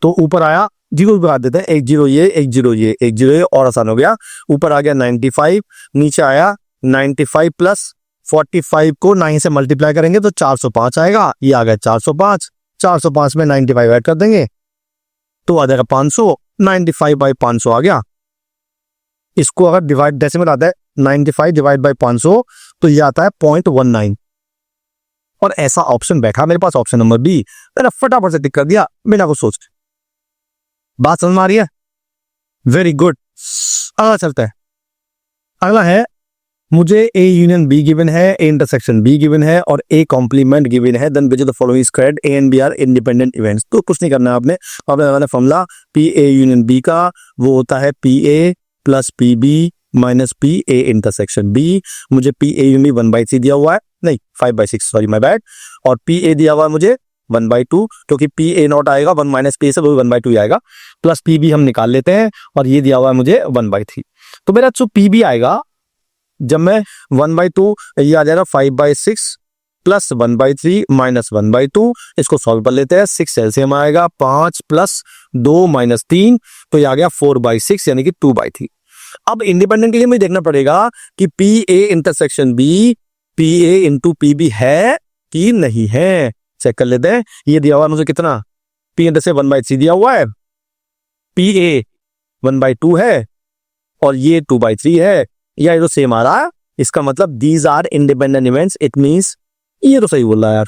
तो ऊपर आया 0 काट देते हैं, 1 0 ये 1 0 ये 1 0 ये, और आसान हो गया। ऊपर आ गया 95, नीचे आया 95 प्लस 45 को 9 से मल्टीप्लाई करेंगे तो 405 आएगा। ये आ गया 405, 405 में 95 ऐड कर देंगे तो आ जाएगा 500, 95/500 आ गया। इसको अगर डिवाइड डेसिमल आता है 95 डिवाइड बाई 500, तो ये आता है 0.19, और ऐसा ऑप्शन बैठा मेरे पास, ऑप्शन नंबर बी। मैंने फटाफट से टिक कर दिया बिना कुछ सोच। बात समझ में आ रही है? Very good. अगला चलता है। अगला है, मुझे A यूनियन B गिवन है, A इंटरसेक्शन B गिवन है, और A कॉम्प्लीमेंट गिवन है, then which of the following squared, A and B are independent events. तो कुछ नहीं करना है आपने, आपने फॉर्मूला PA यूनियन B का वो होता है PA plus PB minus PA intersection B। मुझे PA यूनियन 1/3 दिया हुआ है, नहीं 5/6, सॉरी माय बैड, और PA दिया हुआ है मुझे 1/2, क्योंकि PA नॉट आएगा 1 माइनस PA से वो 1/2 ही आएगा, प्लस PB हम निकाल लेते हैं, और ये दिया हुआ है मुझे 1/3। तो मेरा जो PB आएगा, जब मैं 1/2, ये आ जाएगा 5/6 प्लस 1/3 माइनस 1/2, इसको सॉल्व कर लेते हैं। 6 एलसीएम आएगा, 5 प्लस 2 माइनस 3, तो ये आ गया 4/6 यानी कि 2/3। अब इंडिपेंडेंट के लिए मुझे देखना पड़ेगा कि PA intersection B PA into PB है कि नहीं है, चेक कर लेते हैं। ये दिया हुआ मुझे कितना, P इंटर से 1/3 दिया हुआ है, PA 1/2 है, और ये 2/3 है, या ये तो सेम आ रहा है। इसका मतलब these are independent events, it means ये तो सही बोल रहा है यार।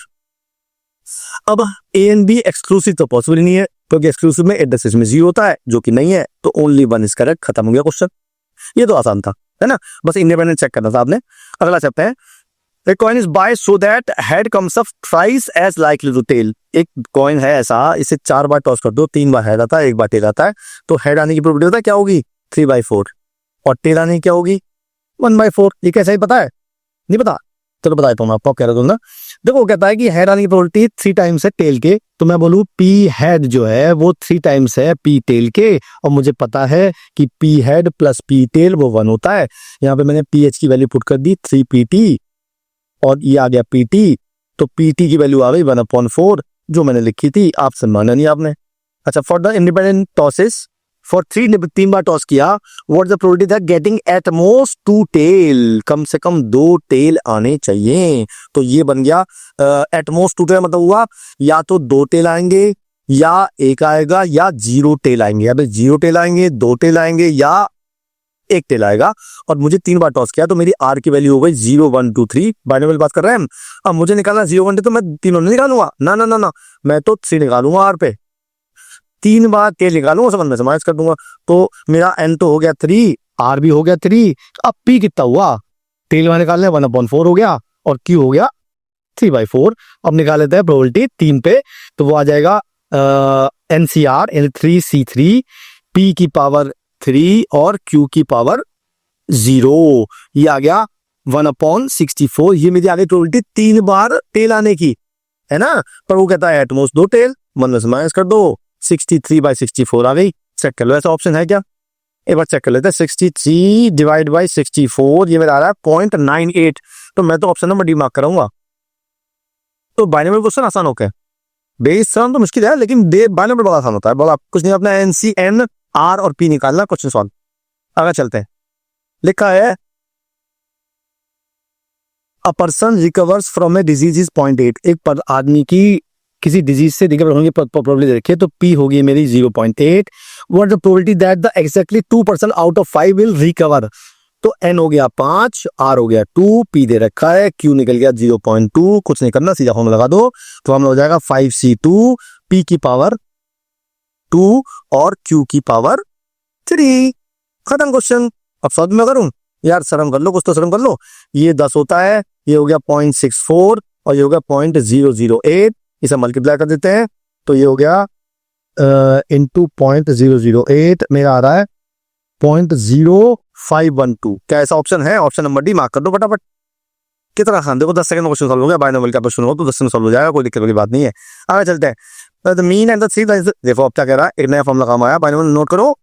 अब A एंड B एक्सक्लूसिव तो पॉसिबल नहीं है, क्योंकि एक्सक्लूसिव में इंटरसेक्शन में 0 होता है, जो कि नहीं है, तो ओनली 1 इज करेक्ट, खत्म हो गया क्वेश्चन। ये तो आसान था, है ना, बस इंडिपेंडेंट चेक करना था आपने। अगला चलते हैं। A coin is buy so that head comes up thrice as likely to tail। एक कॉइन है ऐसा, इसे 4 बार टॉस कर दो, 3 बार हेड आता है, 1 बार टेल आता है, तो हेड आने की प्रोबेबिलिटी होता है क्या होगी 3/4, और टेल आने की क्या होगी 1/4। ये कैसा ही पता है, नहीं पता, चलो बता देता हूँ आपको, कह रहा था ना। देखो कहता है कि हेड आने की प्रोबेबिलिटी 3 टाइम्स है टेल के, तो मैं बोलूँ P हेड जो है वो 3 टाइम्स है P टेल के, और मुझे पता है कि P head plus P tail वो 1 होता है। यहाँ पे मैंने PH की वैल्यू पुट कर दी 3PT, और ये आ गया PT, तो PT की वैल्यू आ गई 1/4, जो मैंने लिखी थी, आपसे माना नहीं आपने। अच्छा, for the independent tosses for 3 बार टॉस किया, what the probability that getting at most 2 tail, कम से कम 2 टेल आने चाहिए। तो ये बन गया एट मोस्ट 2 टेल, मतलब हुआ या तो 2 टेल आएंगे, या 1 आएगा, या 0 टेल आएंगे, या तो 0 टेल आएंगे, 2 टेल आएंगे, या 1 टेल आएगा। और मुझे 3 बार टॉस किया, तो मेरी R की वैल्यू हो गई 0 1 2 3, बाइनोमियल बात कर रहे हैं हम। अब मुझे निकालना 0 1 2, तो मैं तीनों नहीं निकालूंगा, ना ना ना ना, मैं तो 3 निकालूंगा R पे, 3 बार टेल निकालूंगा, समझ में समाइज कर दूंगा। तो मेरा N तो हो गया 3, R भी हो गया 3, अब P कितना हुआ, टेल में निकालने 1/4 हो गया, और Q हो गया 3/4। अब निकाल लेते हैं प्रोबेबिलिटी 3 पे, तो वो आ जाएगा NCR यानी 3C3, P की पावर 3 और Q की पावर 0, ये आ गया 1/64। ये मेरी आ गई प्रोबेबिलिटी 3 बार टेल आने की, है ना। पर वो कहता है एटमोस्ट 2 टेल, मन में माइनस कर दो, 63/64 आ गई। चेक कर लो ऐसा ऑप्शन है क्या, एक बार चेक कर लेते हैं। 63 डिवाइड बाई 64, ये मेरा आ रहा है 0.98, तो मैं तो ऑप्शन नंबर डी मार्क कराऊंगा। तो बाइनोमियल क्वेश्चन आसान हो गया, बेस सम तो मुश्किल है, लेकिन बाइनोमियल बड़ा आसान होता है। बोला कुछ नहीं, अपना NC N R और P निकालना, क्वेश्चन सॉल्व। आगे चलते हैं। लिखा है a person recovers from a disease is 0.8। एक पर आदमी की किसी डिजीज से रिकवर होने की प्रोबेबिलिटी देखिए तो पी होगी मेरी 0.8। What the probability that the exactly 2% out of 5 will recover. तो एन हो गया 5, आर हो गया 2, पी दे रखा है, क्यू निकल गया 0.2। कुछ नहीं करना, सीधा फॉर्मूला लगा दो तो हम हो जाएगा 5c2 पी की पावर 2 और क्यू की पावर 3। खत्म क्वेश्चन। अब सॉल्व में करूं यार, शर्म कर लो, कुछ तो शर्म कर लो। ये 10 होता है, ये हो गया 0.64 और ये हो गया 0.008। इसे मल्टीप्लाई कर देते हैं तो ये हो गया इंटू 0.008 मेरा आ रहा है 0.0512। क्या ऐसा ऑप्शन है? ऑप्शन नंबर डी मार्क कर दो फटाफट। कितना खान, देखो 10 सेकंड में क्वेश्चन सॉल्व हो गया। बाइनोमियल का क्वेश्चन हो तो 10 सेकंड सॉल्व हो जाएगा, कोई दिक्कत वाली बात नहीं है। आगे चलते हैं। The mean and the three, देखो अब क्या कह रहा है, एक नया फॉर्मूला काम आया। बाइनोमियल नोट करो।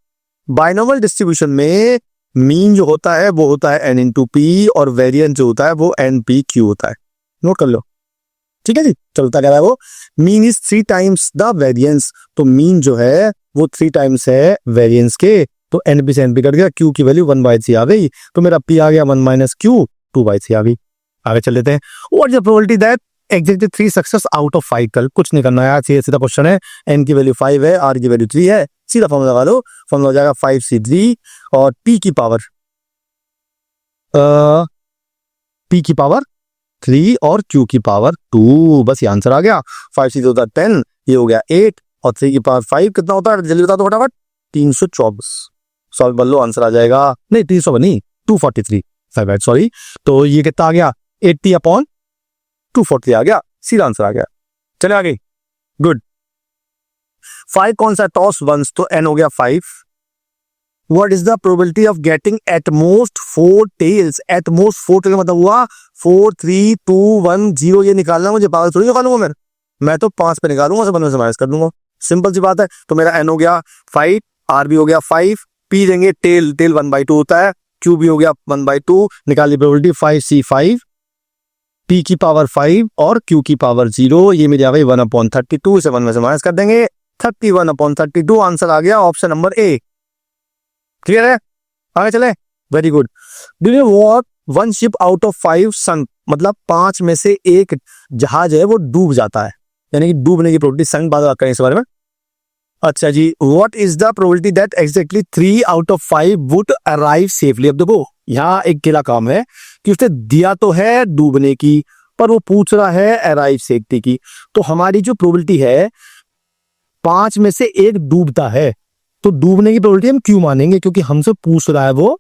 बाइनोमियल डिस्ट्रीब्यूशन में मीन जो होता है वो होता है एन इंटू पी और वेरिएंस जो होता है वो एन पी क्यू होता है। नोट कर लो, ठीक है जी। चलता कह रहा है वो mean is 3 times the variance. तो मीन जो है वो 3 टाइम्स है वेरिएंस के। तो एन पी से एन पी कट गया, क्यू की वैल्यू 1/3 आ गई, तो मेरा पी आ गया 1 माइनस क्यू 2/3 आ गई। आगे चल लेते हैं। What is the probability that exactly 3 success out of 5। कल कुछ नहीं करना यार, सीधा क्वेश्चन है। एन की वैल्यू 5 है, आर की वैल्यू 3 है, सीधा फॉर्मूला लगा लो। फॉर्मूला हो जाएगा 5c3 और पी की पावर 3 और क्यू की पावर 2। बस ये आंसर आ गया। 5c होता है 10, ये हो गया 8 और 3 की पावर 5 कितना होता है? जल्दी बता दो फटाफट। 324। सॉल्व कर लो, आंसर आ जाएगा। नहीं 300 नहीं, 243, सॉरी। तो ये कितना आ गया? 80/240 आ गया, सीधा आंसर आ गया। चले आगे, गुड। 5 कौन सा? टॉस वंस, तो एन हो गया 5। What is the probability of getting at most 4 tails? At most 4 tails मतलब हुआ 4 3 2 1 0। ये निकालना मुझे, पागल थोड़ी निकालूंगा मैं तो 5 पे निकालूंगा, सब से माइनस कर दूंगा। सिंपल सी बात है। तो मेरा एन हो गया 5, आर भी हो गया 5, पी देंगे टेल 1/2 होता है, क्यू भी हो गया 1/2। निकाली प्रोबेबिलिटी 5c5 पी की पावर 5 और क्यू की पावर 0। ये मेरी आ गई 1/32। इसे 1 में से माइनस कर देंगे, 31/32। आंसर आ गया ऑप्शन नंबर ए। क्लियर है? आगे चले, very good. Do you what 1 ship out of 5 संक, मतलब 5 में से एक जहाज है वो डूब जाता है, यानी कि डूबने की प्रोबेबिलिटी। संक बात करें इस बारे में। अच्छा जी, what is the probability that exactly 3 out of 5 would arrive safely. अब देखो यहाँ एक गिला काम है कि उसने दिया तो है डूबने की, पर वो पूछ रहा है अराइव सेफ्टी की। तो हमारी जो प्रोबेबिलिटी है 5 में से एक डूबता है, तो डूबने की प्रोबेबिलिटी हम क्यों मानेंगे, क्योंकि हमसे पूछ रहा है वो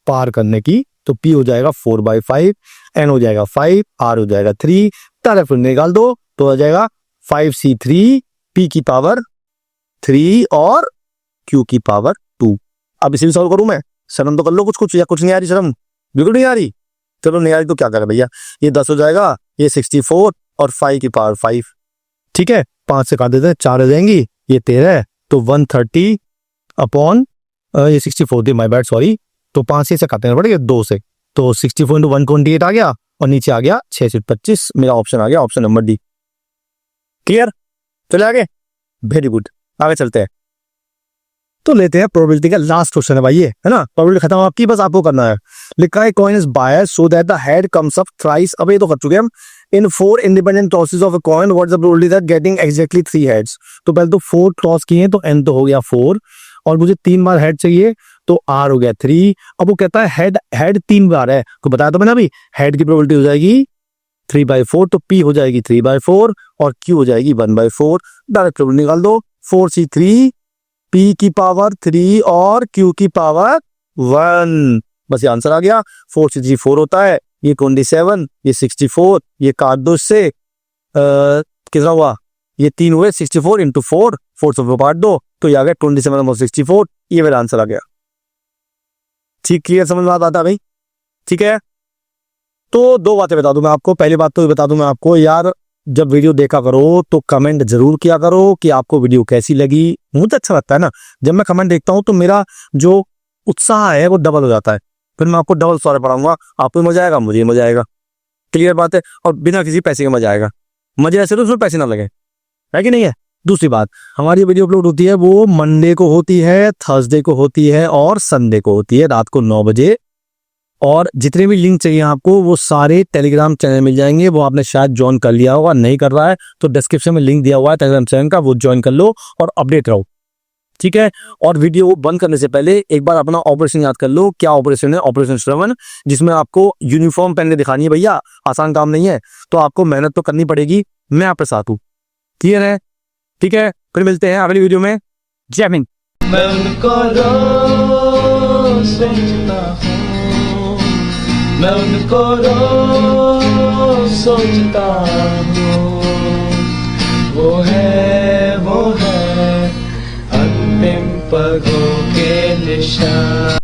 पार करने की। तो पी हो जाएगा 4/5, एन हो जाएगा 5, आर हो जाएगा 3। तरफ निकाल दो तो हो जाएगा 5c3 पी की पावर 3 और क्यू की पावर 2। अब इसे भी सॉल्व करूं मैं? शर्म तो कर लो कुछ या कुछ नहीं आ रही शर्म? बिल्कुल नहीं आ रही। चलो नहीं आ रही तो क्या करें भैया, ये 10 हो जाएगा, ये 64 और 5 की पावर 5। ठीक है, 5 से काट देते हैं, 4 हो जाएंगी, ये 13, तो 130 अपॉन ये 64 थी, माय बैड सॉरी। तो 5 से काटने पड़ेगा 2 से, तो 64 इंटू 128 आ गया और नीचे आ गया 6 से 25। मेरा ऑप्शन आ गया ऑप्शन नंबर डी। क्लियर? चले आगे, वेरी गुड। आगे चलते हैं तो लेते हैं प्रोबेबिलिटी का लास्ट क्वेश्चन है भाई, ये है ना। प्रोबेबिलिटी खत्म आपकी, बस आपको करना है। लिखा है coin is biased so that the head comes up thrice. अब ये तो कर चुके हम। In 4 independent tosses of a coin what is the probability that getting exactly 3 heads. तो पहले तो 4 टॉस किए तो एन तो हो गया 4 और मुझे 3 बार हेड चाहिए, तो आर हो गया 3। अब वो कहता है हेड 3 बार है, तो बताया तो मैंने अभी, हेड की प्रोबेबिलिटी हो जाएगी 3/4, तो पी हो जाएगी 3/4 और क्यू हो जाएगी 1/4। डायरेक्ट प्रोबेबिलिटी निकाल दो, 4c3 पी की पावर 3 और क्यू की पावर 1। बस ये आंसर आ गया। 4c3 4 होता है, ये 27, ये 64, ये काट दो इससे, कितना हुआ, ये 3 हुए, 64 इंटू 4, 4 से काट दो तो ये आ गया 27/64। ये मेरा आंसर आ गया। ठीक, क्लियर, समझ में आता भाई? ठीक है, तो 2 बातें बता दूं मैं आपको। पहली बात तो ये बता दूं मैं आपको, यार जब वीडियो देखा करो तो कमेंट जरूर किया करो कि आपको वीडियो कैसी लगी। मुझे अच्छा लगता है ना, जब मैं कमेंट देखता हूं तो मेरा जो उत्साह है वो डबल हो जाता है। फिर मैं आपको डबल सॉरी पढ़ाऊंगा, आपको मजा आएगा, मुझे मजा आएगा। क्लियर बात है? और बिना किसी पैसे के मजा आएगा। मजे ऐसे तो उसमें पैसे ना लगे, है कि नहीं है? दूसरी बात, हमारी वीडियो अपलोड होती है वो मंडे को होती है, थर्सडे को होती है और संडे को होती है रात को 9 बजे। और जितने भी लिंक चाहिए आपको वो सारे टेलीग्राम चैनल मिल जाएंगे। वो आपने शायद ज्वाइन कर लिया होगा, नहीं कर रहा है तो डिस्क्रिप्शन में लिंक दिया हुआ है टेलीग्राम चैनल का, वो ज्वाइन कर लो और अपडेट रहो, ठीक है। और वीडियो बंद करने से पहले एक बार अपना ऑपरेशन याद कर लो। क्या ऑपरेशन है? ऑपरेशन श्रवण, जिसमें आपको यूनिफॉर्म पहन के दिखानी है। भैया आसान काम नहीं है, तो आपको मेहनत तो करनी पड़ेगी। मैं आपके साथ हूँ, क्लियर है? ठीक है, फिर मिलते हैं अगली वीडियो में। जय हिंद। मैं उनको रोज सोचता हूँ, मैं उनको रोज सोचता हूँ। वो है अंतिम पगों के निशान।